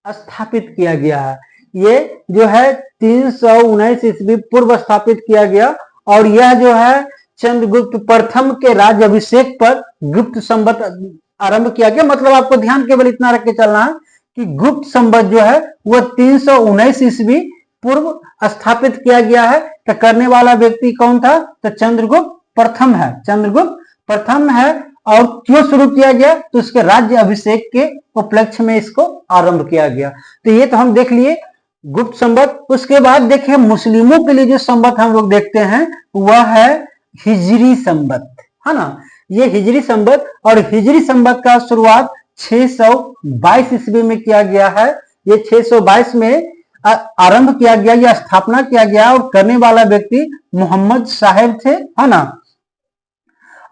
Speaker 1: स्थापित किया गया है। ये जो है 319 ईस्वी पूर्व स्थापित किया गया। और यह जो है चंद्रगुप्त प्रथम के राज्य अभिषेक पर गुप्त संवत आरंभ किया गया। मतलब आपको ध्यान केवल इतना रख के चलना है कि गुप्त संवत जो है वह 319 ईस्वी पूर्व स्थापित किया गया है। तो करने वाला व्यक्ति कौन था? तो चंद्रगुप्त प्रथम है। चंद्रगुप्त प्रथम है। और क्यों शुरू किया गया? तो उसके राज्य अभिषेक के उपलक्ष्य में इसको आरंभ किया गया। तो ये तो हम देख लिए गुप्त संवत। उसके बाद देखिए मुस्लिमों के लिए जो संवत हम लोग देखते हैं वह है हिजरी संवत, है ना। ये हिजरी संवत, और हिजरी संवत का शुरुआत 622 ईस्वी में किया गया है। ये 622 में आरंभ किया गया, या स्थापना किया गया। और करने वाला व्यक्ति मोहम्मद साहेब थे, है ना।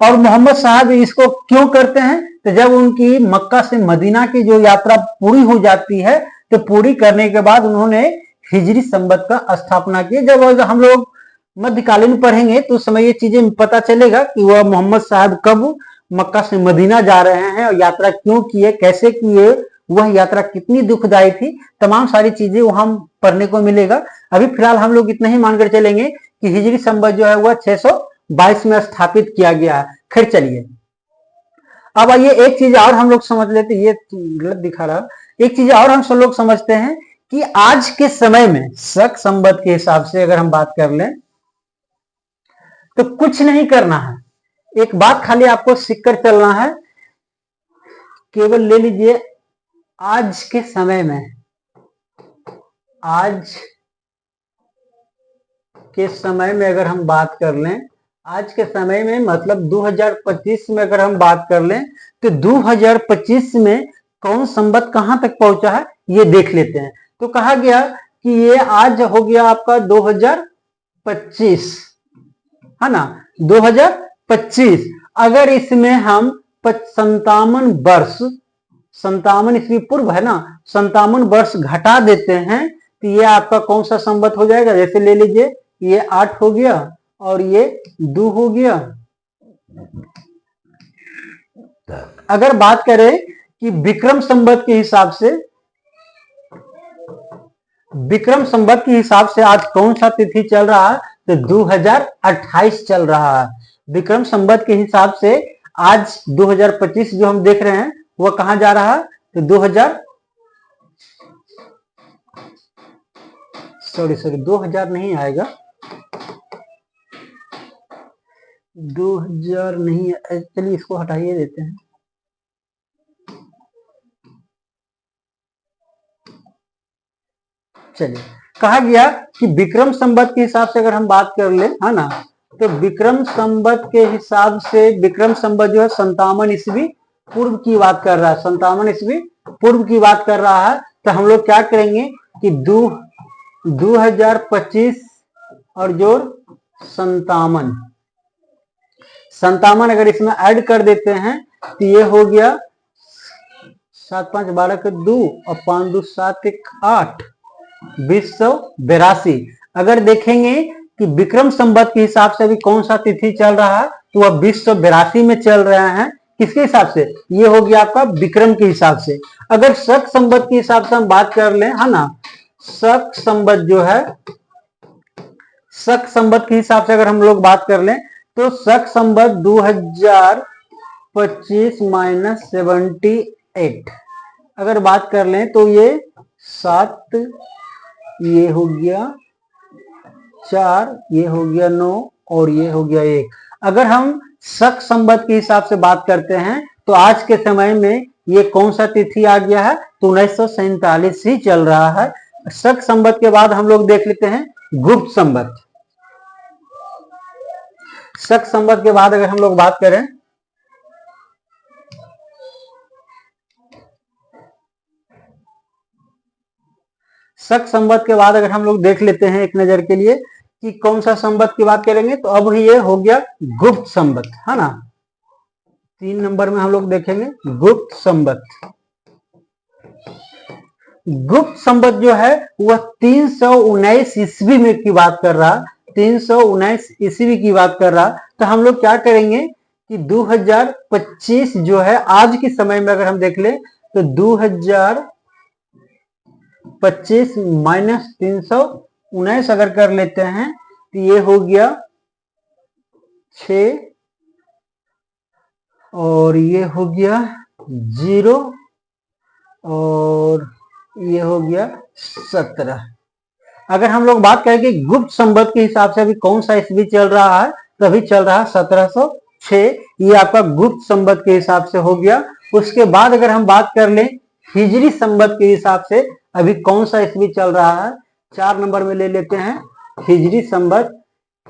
Speaker 1: और मोहम्मद साहब इसको क्यों करते हैं? तो जब उनकी मक्का से मदीना की जो यात्रा पूरी हो जाती है तो पूरी करने के बाद उन्होंने हिजरी संवत का स्थापना की। जब हम लोग मध्यकालीन पढ़ेंगे तो उस समय ये चीजें पता चलेगा कि वह मोहम्मद साहब कब मक्का से मदीना जा रहे हैं और यात्रा क्यों किए, कैसे किए, वह यात्रा कितनी दुखदायी थी, तमाम सारी चीजें वहां पढ़ने को मिलेगा। अभी फिलहाल हम लोग इतना ही मानकर चलेंगे कि हिजरी संवत जो है वह 622 में स्थापित किया गया है। खैर चलिए, अब आइए एक चीज और हम लोग समझ लेते। ये गलत दिखा रहा। एक चीज और हम सब लोग समझते हैं कि आज के समय में शक संवत के हिसाब से अगर हम बात कर लें तो कुछ नहीं करना है। एक बात खाली आपको सीख कर चलना है। केवल ले लीजिए आज के समय में, आज के समय में अगर हम बात कर लें, आज के समय में मतलब 2025 में अगर हम बात कर लें तो 2025 में कौन संवत कहां तक पहुंचा है ये देख लेते हैं। तो कहा गया कि ये आज हो गया आपका 2025, है ना। 2025 अगर इसमें हम 57 वर्ष, 57 ईस्वी पूर्व है ना, 57 वर्ष घटा देते हैं तो ये आपका कौन सा संवत हो जाएगा? जैसे ले लीजिए ये 8 हो गया और ये 2 हो गया। अगर बात करें कि विक्रम संवत के हिसाब से, विक्रम संवत के हिसाब से आज कौन सा तिथि चल रहा है? तो 2028 चल रहा है। विक्रम संवत के हिसाब से आज 2025 जो हम देख रहे हैं वह कहां जा रहा है? तो 2000 नहीं आएगा, 2000 नहीं, चलिए इसको हटाइए देते हैं। चलिए, कहा गया कि विक्रम संवत के हिसाब से अगर हम बात कर ले, है ना, तो विक्रम संवत के हिसाब से विक्रम संवत जो है 57 ईस्वी पूर्व की बात कर रहा है, 57 ईस्वी पूर्व की बात कर रहा है। तो हम लोग क्या करेंगे कि 2025 और जोड़ 57 अगर इसमें ऐड कर देते हैं तो ये हो गया 7 5 12 के 2 और 5 2 7 1 8, 2082। अगर देखेंगे कि विक्रम संवत के हिसाब से अभी कौन सा तिथि चल रहा है तो वह 2082 में चल रहे हैं। किसके हिसाब से? ये हो गया आपका विक्रम के हिसाब से। अगर शक संवत के हिसाब से हम बात कर लें, है ना, शक संबंध जो है, शक संबंध के हिसाब से अगर हम लोग बात कर लें तो शक संबंध 2025 माइनस 78 अगर बात कर लें तो ये 7, ये हो गया 4, ये हो गया 9 और ये हो गया 1। अगर हम शक संबंध के हिसाब से बात करते हैं तो आज के समय में ये कौन सा तिथि आ गया है, तो 1947 ही चल रहा है। शक संबंध के बाद हम लोग देख लेते हैं गुप्त संबंध। शक संबंध के बाद अगर हम लोग बात करें शक संबंध के बाद अगर हम लोग देख लेते हैं एक नजर के लिए कि कौन सा संबंध की बात करेंगे, तो अब ये हो गया गुप्त संबंध, है ना। 3 नंबर में हम लोग देखेंगे गुप्त संबंध। गुप्त संबंध जो है वह 319 ईस्वी में की बात कर रहा, 319 ईस्वी की बात कर रहा। तो हम लोग क्या करेंगे कि 2025 जो है आज के समय में अगर हम देख ले तो 2025 माइनस 319 अगर कर लेते हैं तो ये हो गया 6 और ये हो गया 0 और ये हो गया 17। अगर हम लोग बात करें कि गुप्त संबंध के हिसाब से अभी कौन सा ईस्वी चल रहा है, तो अभी चल रहा है 1706, ये आपका गुप्त संबंध के हिसाब से हो गया। उसके बाद अगर हम बात कर लें हिजरी संबंध के हिसाब से अभी कौन सा ईस्वी चल रहा है, 4 नंबर में ले लेते हैं हिजरी संबंध।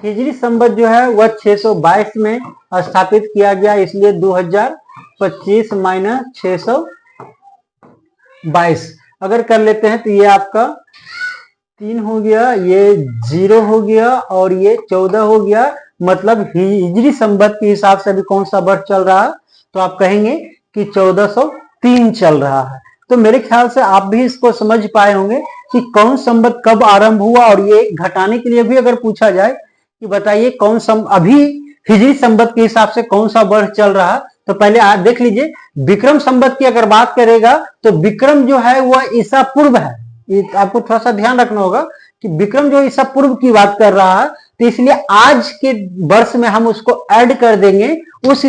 Speaker 1: हिजरी संबंध जो है वह 622 में स्थापित किया गया, इसलिए 2025 माइनस 622 अगर कर लेते हैं तो ये आपका 3 हो गया, ये 0 हो गया और ये 14 हो गया। मतलब हिजरी संबंध के हिसाब से अभी कौन सा वर्ष चल रहा है, तो आप कहेंगे कि 1403 चल रहा है। तो मेरे ख्याल से आप भी इसको समझ पाए होंगे कि कौन संबंध कब आरंभ हुआ। और ये घटाने के लिए भी अगर पूछा जाए कि बताइए कौन अभी हिजरी संबंध के हिसाब से कौन सा वर्ष चल रहा है, तो पहले आप देख लीजिए विक्रम संबंध की अगर बात करेगा तो विक्रम जो है वह ईसा पूर्व है। ये आपको थोड़ा सा ध्यान रखना होगा कि विक्रम जो ईसा पूर्व की बात कर रहा है, तो इसलिए आज के वर्ष में हम उसको ऐड कर देंगे। उस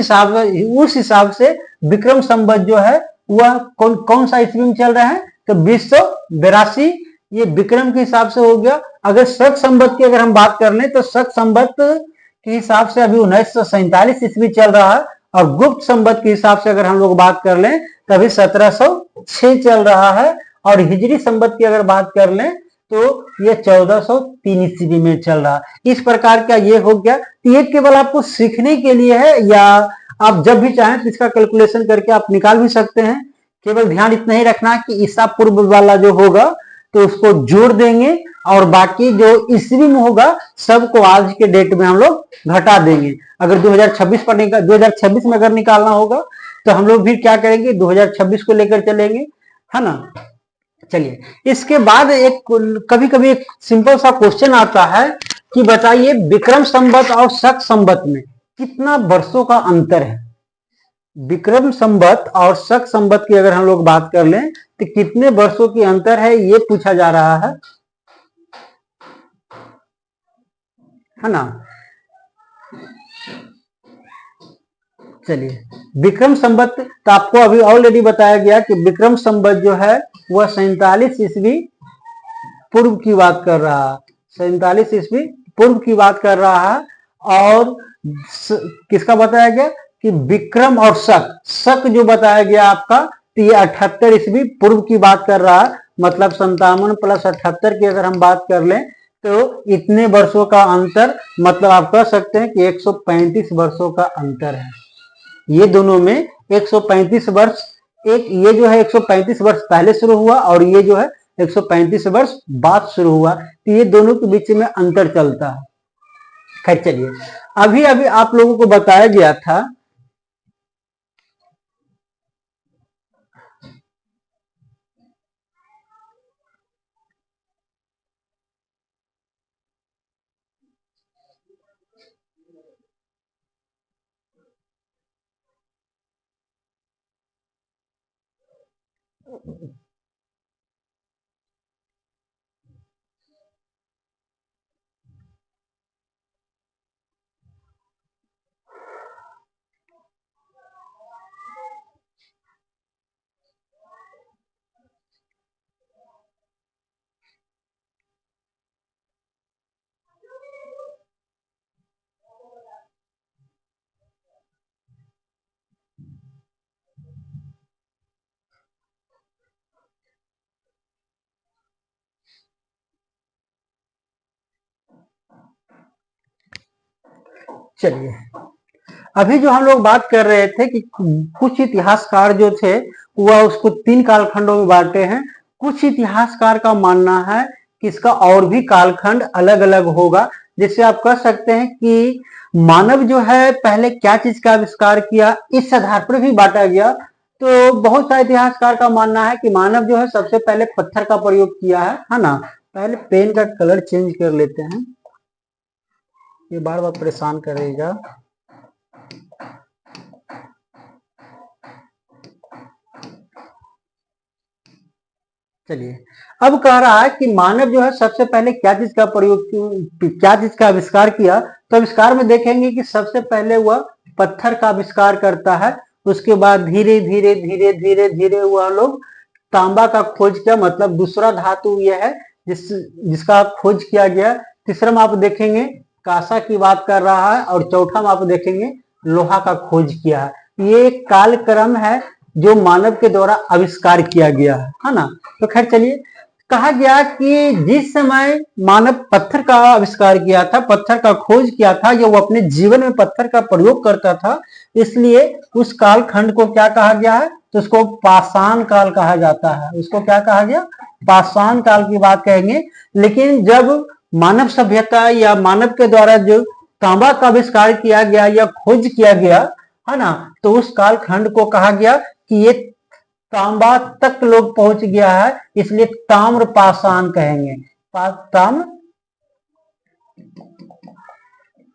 Speaker 1: हिसाब से विक्रम संबंध जो है वह कौन कौन सा ईस्वी में चल रहा है, तो 2082 ये विक्रम के हिसाब से हो गया। अगर शक संबंध की अगर हम बात कर लें तो शक संबंध के हिसाब से अभी 1947 ईस्वी चल रहा है। और गुप्त संबंध के हिसाब से अगर हम लोग बात कर लें तभी 1706 चल रहा है। और हिजरी संबंध की अगर बात कर लें तो ये 1403 ईस्वी में चल रहा। इस प्रकार का ये हो गया। ये केवल आपको सीखने के लिए है, या आप जब भी चाहें तो इसका कैलकुलेशन करके आप निकाल भी सकते हैं। केवल ध्यान इतना ही रखना कि ईसा पूर्व वाला जो होगा तो उसको जोड़ देंगे और बाकी जो ईस्वी में होगा सबको आज के डेट में हम लोग घटा देंगे। अगर 2026 पर 2026 में अगर निकालना होगा तो हम लोग भी क्या करेंगे 2026 को लेकर चलेंगे, है ना। चलिए, इसके बाद एक कभी कभी एक सिंपल सा क्वेश्चन आता है कि बताइए विक्रम संवत और शक संवत में कितना वर्षों का अंतर है। विक्रम संवत और शक संवत की अगर हम लोग बात कर लें तो कितने वर्षों की अंतर है, ये पूछा जा रहा है ना। चलिए, विक्रम संवत तो आपको अभी ऑलरेडी बताया गया कि विक्रम संवत जो है वह 47 ईस्वी पूर्व की बात कर रहा है, 47 ईस्वी पूर्व की बात कर रहा है। और किसका बताया गया कि विक्रम और शक जो बताया गया आपका, तो ये 78 ईस्वी पूर्व की बात कर रहा है। मतलब 57 प्लस 78 की अगर हम बात कर लें तो इतने वर्षों का अंतर, मतलब आप कह सकते हैं कि 135 वर्षों का अंतर है। ये दोनों में 135 वर्ष, एक ये जो है 135 वर्ष पहले शुरू हुआ और ये जो है 135 वर्ष बाद शुरू हुआ, तो ये दोनों के बीच में अंतर चलता है। खैर चलिए, अभी अभी आप लोगों को बताया गया था चलिए, अभी जो हम लोग बात कर रहे थे कि कुछ इतिहासकार जो थे वह उसको 3 कालखंडों में बांटे हैं। कुछ इतिहासकार का मानना है कि इसका और भी कालखंड अलग अलग होगा। जैसे आप कह सकते हैं कि मानव जो है पहले क्या चीज का आविष्कार किया, इस आधार पर भी बांटा गया। तो बहुत सारे इतिहासकार का मानना है कि मानव जो है सबसे पहले पत्थर का प्रयोग किया है ना। पहले पेन का कलर चेंज कर लेते हैं, ये बार बार परेशान करेगा। चलिए, अब कह रहा है कि मानव जो है सबसे पहले क्या चीज का प्रयोग, क्या चीज का आविष्कार किया। तो आविष्कार में देखेंगे कि सबसे पहले वह पत्थर का आविष्कार करता है। उसके बाद धीरे धीरे धीरे धीरे धीरे वह लोग तांबा का खोज किया, मतलब दूसरा धातु यह है जिसका खोज किया गया। तीसरा में आप देखेंगे कांसा की बात कर रहा है, और चौथा में आप देखेंगे लोहा का खोज किया है। ये एक कालक्रम है जो मानव के द्वारा आविष्कार किया गया है ना। तो खैर चलिए, कहा गया कि जिस समय मानव पत्थर का आविष्कार किया था, पत्थर का खोज किया था, या वो अपने जीवन में पत्थर का प्रयोग करता था, इसलिए उस कालखंड को क्या कहा गया है, तो उसको पाषाण काल कहा जाता है। उसको क्या कहा गया, पाषाण काल की बात कहेंगे। लेकिन जब मानव सभ्यता या मानव के द्वारा जो तांबा का आविष्कार किया गया या खोज किया गया है ना, तो उस कालखंड को कहा गया कि ये तांबा तक लोग पहुंच गया है, इसलिए ताम्र पाषाण कहेंगे।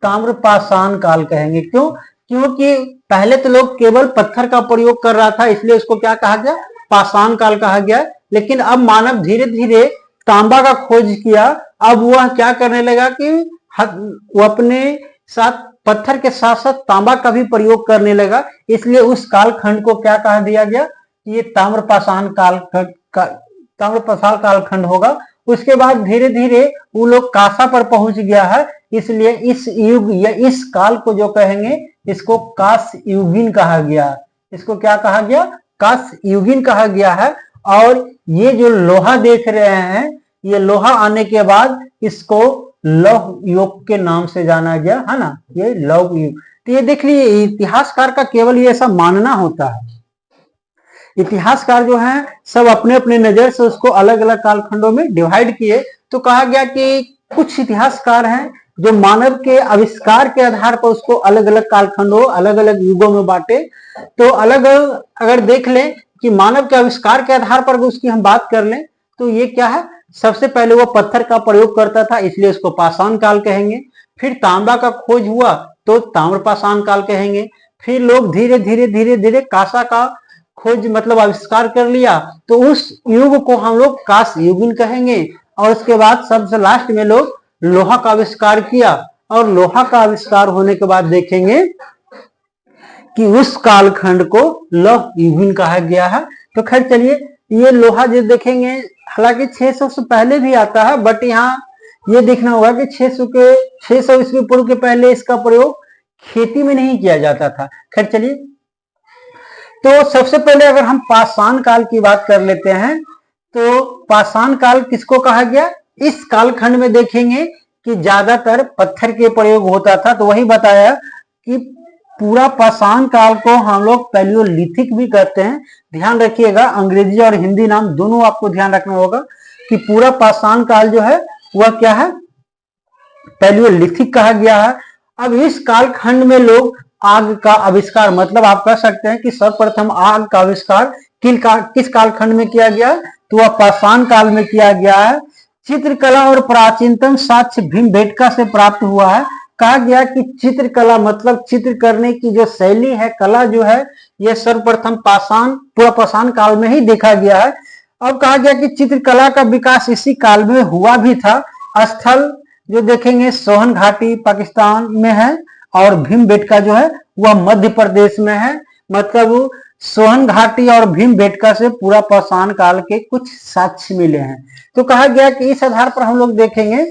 Speaker 1: ताम्र पाषाण काल कहेंगे। क्यों? क्योंकि पहले तो लोग केवल पत्थर का प्रयोग कर रहा था, इसलिए उसको क्या कहा गया, पाषाण काल कहा गया। लेकिन अब मानव धीरे धीरे तांबा का खोज किया। अब वह क्या करने लगा कि वो अपने साथ पत्थर के साथ साथ तांबा का भी प्रयोग करने लगा, इसलिए उस कालखंड को क्या कहा दिया गया, ये ताम्रपाषाण कालखंड होगा। उसके बाद धीरे धीरे वो लोग कांसा पर पहुंच गया है, इसलिए इस युग या इस काल को जो कहेंगे, इसको कांस्य युगीन कहा गया। इसको क्या कहा गया, कांस्य युगीन कहा गया है। और ये जो लोहा देख रहे हैं, ये लोहा आने के बाद इसको लौह युग के नाम से जाना गया है ना, ये लौह युग। तो ये देख लीजिए, इतिहासकार का केवल ये ऐसा मानना होता है। इतिहासकार जो हैं सब अपने अपने नजर से उसको अलग अलग कालखंडों में डिवाइड किए। तो कहा गया कि कुछ इतिहासकार हैं जो मानव के आविष्कार के आधार पर उसको अलग अलग कालखंडों, अलग अलग युगों में बांटे। तो अलग अलग अगर देख लें कि मानव के आविष्कार के आधार पर उसकी हम बात कर लें, तो ये क्या है, सबसे पहले वो पत्थर का प्रयोग करता था, इसलिए उसको पाषाण काल कहेंगे। फिर तांबा का खोज हुआ तो ताम्रपाषाण काल कहेंगे। फिर लोग धीरे धीरे धीरे धीरे कांसा का खोज मतलब आविष्कार कर लिया, तो उस युग को हम लोग कांस्य युगीन कहेंगे। और उसके बाद सबसे लास्ट में लोग लोहा का आविष्कार किया, और लोहा का आविष्कार होने के बाद देखेंगे कि उस कालखंड को लौह युगीन कहा गया है। तो खैर चलिए, ये लोहा जो देखेंगे, हालांकि 600 से पहले भी आता है, बट यहाँ ये देखना होगा कि 600 ईस्वी पूर्व के पहले इसका प्रयोग खेती में नहीं किया जाता था। खैर चलिए, तो सबसे पहले अगर हम पाषाण काल की बात कर लेते हैं, तो पाषाण काल किसको कहा गया, इस कालखंड में देखेंगे कि ज्यादातर पत्थर के प्रयोग होता था। तो वही बताया कि पूरा पाषाण काल को हम लोग पैलियोलिथिक भी कहते हैं। ध्यान रखिएगा, अंग्रेजी और हिंदी नाम दोनों आपको ध्यान रखना होगा कि पूरा पाषाण काल जो है वह क्या है, पैलियोलिथिक कहा गया है। अब इस कालखंड में लोग आग का आविष्कार, मतलब आप कह सकते हैं कि सर्वप्रथम आग का आविष्कार किस कालखंड में किया गया, तो वह पाषाण काल में किया गया है। चित्रकला और प्राचीनतम साक्ष्य भीमबेटका से प्राप्त हुआ है। कहा गया कि चित्रकला मतलब चित्र करने की जो शैली है, कला जो है, यह सर्वप्रथम पूरा पाषाण काल में ही देखा गया है। अब कहा गया कि चित्रकला का विकास इसी काल में हुआ भी था। स्थल जो देखेंगे सोहन घाटी पाकिस्तान में है, और भीमबेटका जो है वह मध्य प्रदेश में है। मतलब सोहन घाटी और भीमबेटका से पूरा पाषाण काल के कुछ साक्ष्य मिले हैं। तो कहा गया कि इस आधार पर हम लोग देखेंगे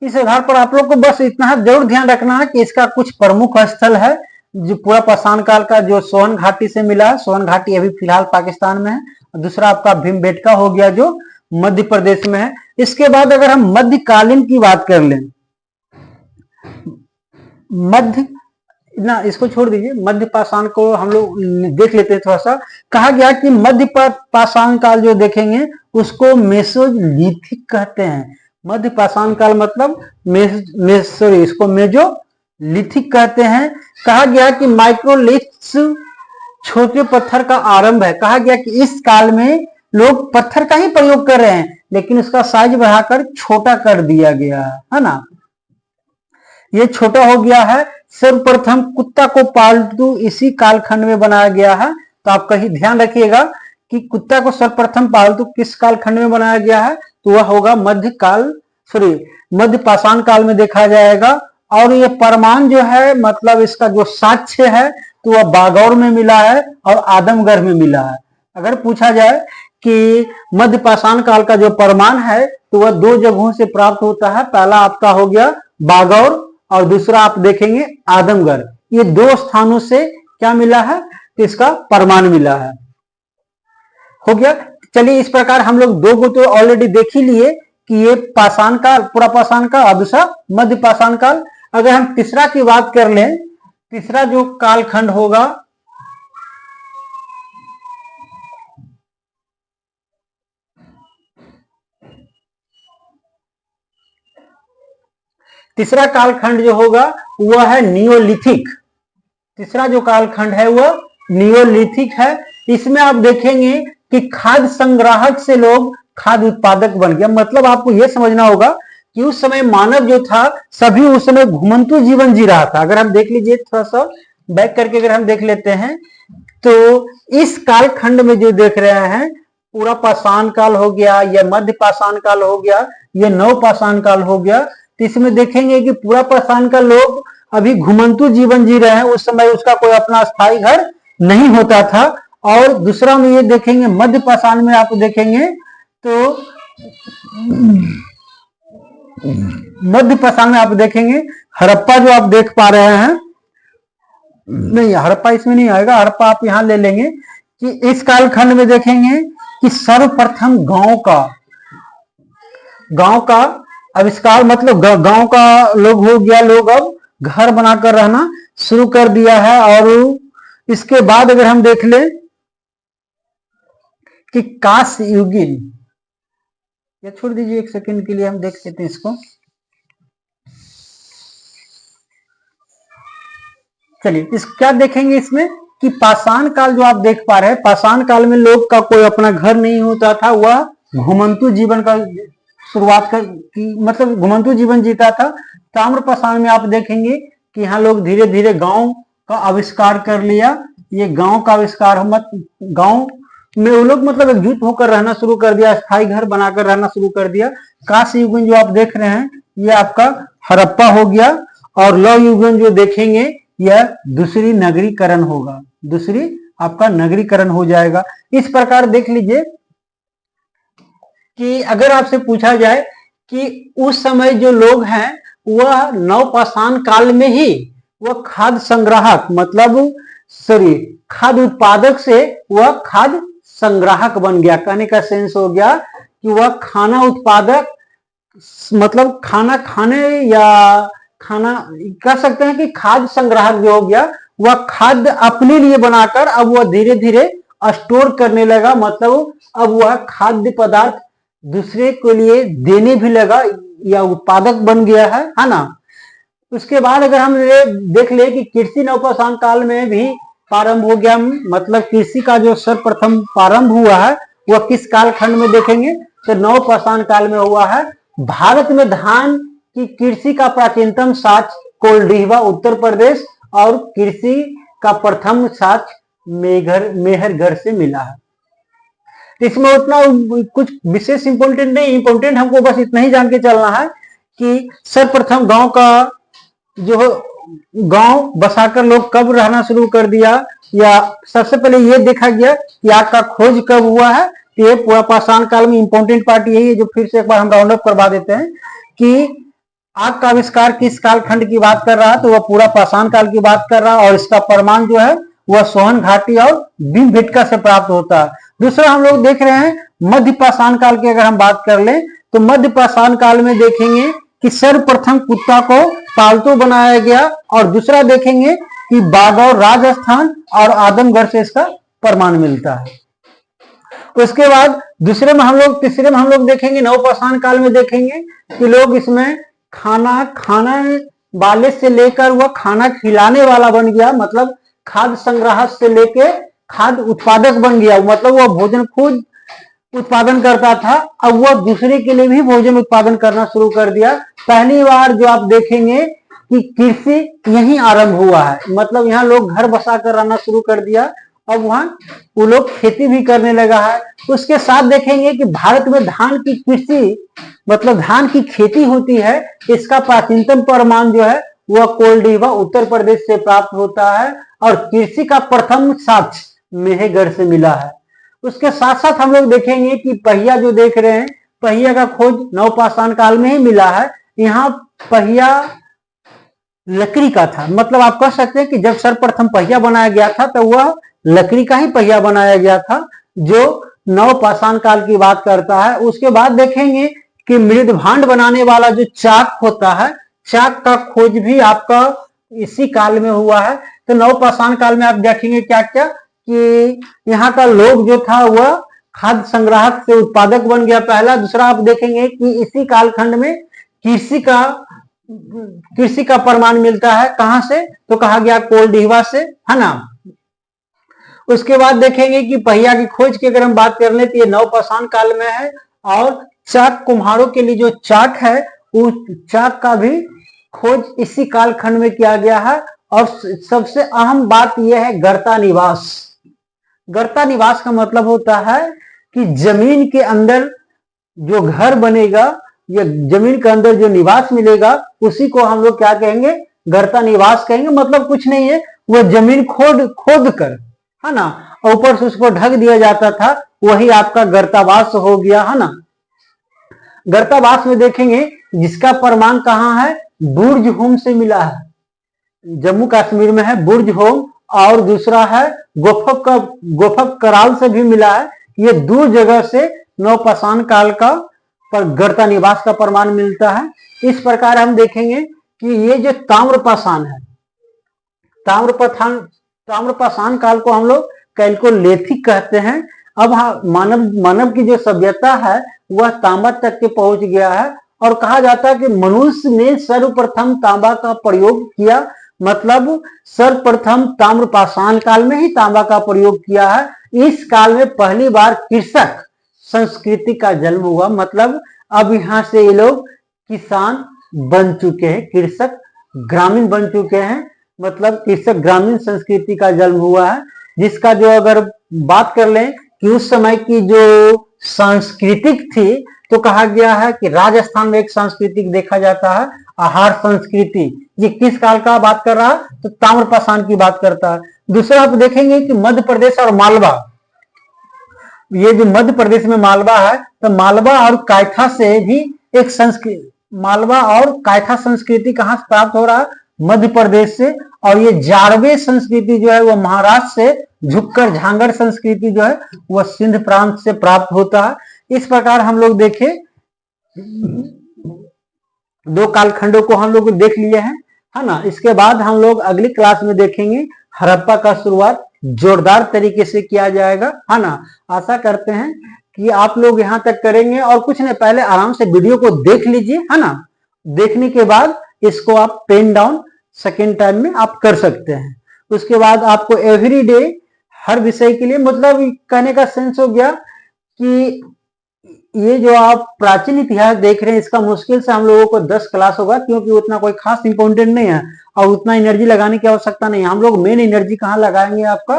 Speaker 1: इस आधार पर आप लोग को बस इतना जरूर ध्यान रखना है कि इसका कुछ प्रमुख स्थल है जो पूरा पाषाण काल का, जो सोहन घाटी से मिला है। सोहन घाटी अभी फिलहाल पाकिस्तान में है। दूसरा आपका भीमबेटका हो गया जो मध्य प्रदेश में है। इसके बाद अगर हम मध्यकालीन की बात कर लें, मध्य ना इसको छोड़ दीजिए, मध्य पाषाण को हम लोग देख लेते हैं थोड़ा सा। कहा गया कि मध्य पाषाण काल जो देखेंगे उसको मेसोलिथिक कहते हैं। मध्य पाषाण काल मतलब इसको मेजोलिथिक कहते हैं। कहा गया कि माइक्रोलिथ्स छोटे पत्थर का आरंभ है। कहा गया कि इस काल में लोग पत्थर का ही प्रयोग कर रहे हैं, लेकिन उसका साइज बढ़ाकर छोटा कर दिया गया है ना। ये छोटा हो गया है। सर्वप्रथम कुत्ता को पालतू इसी कालखंड में बनाया गया है। तो आप कहीं ध्यान रखिएगा कि कुत्ता को सर्वप्रथम पालतू किस कालखंड में बनाया गया है, तो वह होगा मध्य पाषाण काल में देखा जाएगा। और ये प्रमाण जो है मतलब इसका जो साक्ष्य है तो वह बागौर में मिला है और आदमगढ़ में मिला है। अगर पूछा जाए कि मध्य पाषाण काल का जो प्रमाण है तो वह दो जगहों से प्राप्त होता है। पहला आपका हो गया बागौर और दूसरा आप देखेंगे आदमगढ़। ये दो स्थानों से क्या मिला है, इसका प्रमाण मिला है। हो गया। चलिए इस प्रकार हम लोग दो को तो ऑलरेडी देख ही लिए कि ये पाषाण काल, पूरा पाषाण काल और दूसरा मध्य पाषाण काल। अगर हम तीसरा की बात कर लें, तीसरा जो कालखंड होगा तीसरा कालखंड जो होगा वह है नियोलिथिक। तीसरा जो कालखंड है वह नियोलिथिक है। इसमें आप देखेंगे कि खाद्य संग्राहक से लोग खाद्य उत्पादक बन गया। मतलब आपको यह समझना होगा कि उस समय मानव जो था सभी उस समय घुमंतु जीवन जी रहा था। अगर हम देख लीजिए थोड़ा सा बैक करके अगर हम देख लेते हैं तो इस कालखंड में जो देख रहे हैं पूरा पाषाण काल हो गया, या मध्य पाषाण काल हो गया, या नव पाषाण काल हो गया। तो इसमें देखेंगे कि पूरा पाषाण का लोग अभी घुमंतु जीवन जी रहे हैं। उस समय उसका कोई अपना स्थायी घर नहीं होता था। और दूसरा में ये देखेंगे मध्य पाषाण में आप देखेंगे तो मध्य पाषाण में आप देखेंगे हड़प्पा जो आप देख पा रहे हैं, नहीं हड़प्पा इसमें नहीं आएगा, हड़प्पा आप यहां ले लेंगे कि इस कालखंड में देखेंगे कि सर्वप्रथम गांव का आविष्कार, मतलब गांव का लोग हो गया, लोग अब घर बनाकर रहना शुरू कर दिया है। और इसके बाद अगर हम देख लें कि कांस्य युगीन, ये छोड़ दीजिए एक सेकंड के लिए, हम देख लेते हैं इसको। चलिए इस क्या देखेंगे इसमें कि पाषाण काल जो आप देख पा रहे हैं, पाषाण काल में लोग का कोई अपना घर नहीं होता था। वह घुमंतु जीवन का शुरुआत कर मतलब घुमंतु जीवन जीता था। ताम्र पाषाण में आप देखेंगे कि यहाँ लोग धीरे धीरे गांव का आविष्कार कर लिया। ये गांव का आविष्कार गांव में वो लोग मतलब एकजुट होकर रहना शुरू कर दिया, स्थायी घर बनाकर रहना शुरू कर दिया। कांस्य युगन जो आप देख रहे हैं ये आपका हड़प्पा हो गया। और लौह युगन जो देखेंगे यह दूसरी नगरीकरण होगा, दूसरी आपका नगरीकरण हो जाएगा। इस प्रकार देख लीजिए कि अगर आपसे पूछा जाए कि उस समय जो लोग हैं वह नवपाषाण काल में ही वह खाद्य संग्राहक मतलब खाद्य उत्पादक से वह खाद्य संग्राहक बन गया। कहने का सेंस हो गया कि वह खाना उत्पादक मतलब खाना खाने या खाना कह सकते हैं कि खाद्य संग्राहक जो हो गया वह खाद्य अपने लिए बनाकर अब वह धीरे धीरे स्टोर करने लगा। मतलब अब वह खाद्य पदार्थ दूसरे के लिए देने भी लगा या उत्पादक बन गया है ना। उसके बाद अगर हम देख ले कि कृषि नवपाषाण काल में भी प्रारंभ हो गया, मतलब कृषि का जो सर्वप्रथम प्रारंभ हुआ है वह किस कालखंड में देखेंगे तो नवपाषाण काल में हुआ है। भारत में धान की कृषि का प्राचीनतम साक्ष्य कोल्डिहवा उत्तर प्रदेश और कृषि का प्रथम साक्ष्य मेहरगढ़ से मिला है। इसमें उतना कुछ विशेष इंपोर्टेंट नहीं, इंपोर्टेंट हमको बस इतना ही जान के चलना है कि सर्वप्रथम गांव का जो गांव बसाकर लोग कब रहना शुरू कर दिया, या सबसे पहले ये देखा गया कि आग का खोज कब हुआ है। ये पूरा पाषाण काल में इंपोर्टेंट पार्ट यही है जो फिर से एक बार हम राउंड अप करवा देते हैं कि आग का आविष्कार किस कालखंड की बात कर रहा है तो वह पूरा पाषाण काल की बात कर रहा है। और इसका प्रमाण जो है वह सोहन घाटी और भीमबेटका से प्राप्त होता है। दूसरा हम लोग देख रहे हैं मध्य पाषाण काल की अगर हम बात कर लें तो मध्य पाषाण काल में देखेंगे कि सर्वप्रथम कुत्ता को पालतू बनाया गया, और दूसरा देखेंगे कि बागौर राजस्थान और आदमगढ़ से इसका प्रमाण मिलता है। उसके बाद तीसरे में हम लोग देखेंगे नवपाषाण काल में देखेंगे कि लोग इसमें खाना वाले से लेकर वह खाना खिलाने वाला बन गया, मतलब खाद्य संग्राहक से लेकर खाद्य उत्पादक बन गया, मतलब वह भोजन खुद उत्पादन करता था, अब वह दूसरे के लिए भी भोजन उत्पादन करना शुरू कर दिया। पहली बार जो आप देखेंगे कि कृषि यहीं आरंभ हुआ है, मतलब यहाँ लोग घर बसा कर रहना शुरू कर दिया, अब वहां वो लोग खेती भी करने लगा है। उसके साथ देखेंगे कि भारत में धान की कृषि मतलब धान की खेती होती है, इसका प्राचीनतम प्रमाण जो है वह कोलडीबा उत्तर प्रदेश से प्राप्त होता है, और कृषि का प्रथम साक्ष्य मेहगढ़ से मिला है। उसके साथ साथ हम लोग देखेंगे कि पहिया जो देख रहे हैं, पहिया का खोज नवपाषाण काल में ही मिला है। यहाँ पहिया लकड़ी का था, मतलब आप कह सकते हैं कि जब सर्वप्रथम पहिया बनाया गया था तो वह लकड़ी का ही पहिया बनाया गया था, जो नवपाषाण काल की बात करता है। उसके बाद देखेंगे कि मृद भांड बनाने वाला जो चाक होता है, चाक का खोज भी आपका इसी काल में हुआ है। तो नवपाषाण काल में आप देखेंगे क्या क्या कि यहाँ का लोग जो था वह खाद्य संग्राहक से उत्पादक बन गया, पहला। दूसरा आप देखेंगे कि इसी कालखंड में कृषि का प्रमाण मिलता है, कहां से, तो कहा गया कोलडीबा से, है ना। उसके बाद देखेंगे कि पहिया की खोज की अगर हम बात कर ले तो ये नवपाषाण काल में है, और चाक कुम्हारों के लिए जो चाक है उस चाक का भी खोज इसी कालखंड में किया गया है। और सबसे अहम बात यह है गर्ता निवास। गर्ता निवास का मतलब होता है कि जमीन के अंदर जो घर बनेगा या जमीन के अंदर जो निवास मिलेगा उसी को हम लोग क्या कहेंगे, गर्ता निवास कहेंगे। मतलब कुछ नहीं है, वो जमीन खोद कर, है ना, ऊपर से उसको ढक दिया जाता था, वही आपका गर्तावास हो गया, है ना। गर्तावास में देखेंगे जिसका प्रमाण कहाँ है, बुर्ज होम से मिला है, जम्मू कश्मीर में है बुर्ज होम, और दूसरा है गोफक कराल से भी मिला है। ये दूर जगह से नवपाषाण काल का पर गर्ता निवास का प्रमाण मिलता है। इस प्रकार हम देखेंगे कि ये जो ताम्रपाषाण है, ताम्रपाषाण काल को हम लोग कैल्कोलिथिक कहते हैं। अब मानव की जो सभ्यता है वह तांबा तक के पहुंच गया है, और कहा जाता है कि मनुष्य ने सर्वप्रथम तांबा का प्रयोग किया, मतलब सर्वप्रथम ताम्रपाषाण काल में ही तांबा का प्रयोग किया है। इस काल में पहली बार कृषक संस्कृति का जन्म हुआ, मतलब अब यहाँ से ये लोग किसान बन चुके हैं, कृषक ग्रामीण बन चुके हैं, मतलब कृषक ग्रामीण संस्कृति का जन्म हुआ है। जिसका जो अगर बात कर लें कि उस समय की जो सांस्कृतिक थी, तो कहा गया है कि राजस्थान में एक सांस्कृतिक देखा जाता है आहार संस्कृति। ये किस काल का बात कर रहा है, तो ताम्रपाषाण की बात करता है। दूसरा आप देखेंगे कि मध्य प्रदेश और मालवा, ये जो मध्य प्रदेश में मालवा है, तो मालवा और कायथा से भी एक संस्कृति, मालवा और कायथा संस्कृति कहां से प्राप्त हो रहा है, मध्य प्रदेश से। और ये जारवे संस्कृति जो है वह महाराष्ट्र से, झुक्कर झांगड़ संस्कृति जो है वह सिंध प्रांत से प्राप्त होता है। इस प्रकार हम लोग देखें, दो कालखंडों को हम लोग देख लिए हैं, है ना। इसके बाद हम लोग अगली क्लास में देखेंगे हड़प्पा का शुरुआत जोरदार तरीके से किया जाएगा, है ना। आशा करते हैं कि आप लोग यहाँ तक करेंगे, और कुछ नहीं, पहले आराम से वीडियो को देख लीजिए, है ना। देखने के बाद इसको आप पेन डाउन सेकेंड टाइम में आप कर सकते हैं। उसके बाद आपको एवरी डे हर विषय के लिए, मतलब कहने का सेंस हो गया कि ये जो आप प्राचीन इतिहास देख रहे हैं इसका मुश्किल से हम लोगों को 10 क्लास होगा, क्योंकि उतना कोई खास इंपॉर्टेंट नहीं है और उतना एनर्जी लगाने की आवश्यकता नहीं है। हम लोग मेन एनर्जी कहाँ लगाएंगे आपका,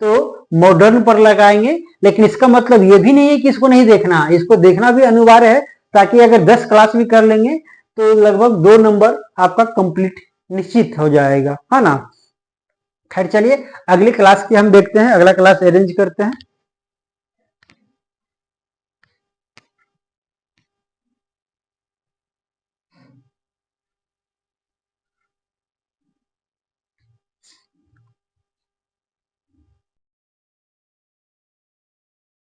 Speaker 1: तो मॉडर्न पर लगाएंगे। लेकिन इसका मतलब ये भी नहीं है कि इसको नहीं देखना, इसको देखना भी अनिवार्य है, ताकि अगर 10 क्लास भी कर लेंगे तो लगभग 2 नंबर आपका कंप्लीट निश्चित हो जाएगा, है ना। खैर चलिए अगली क्लास की हम देखते हैं, अगला क्लास अरेंज करते हैं।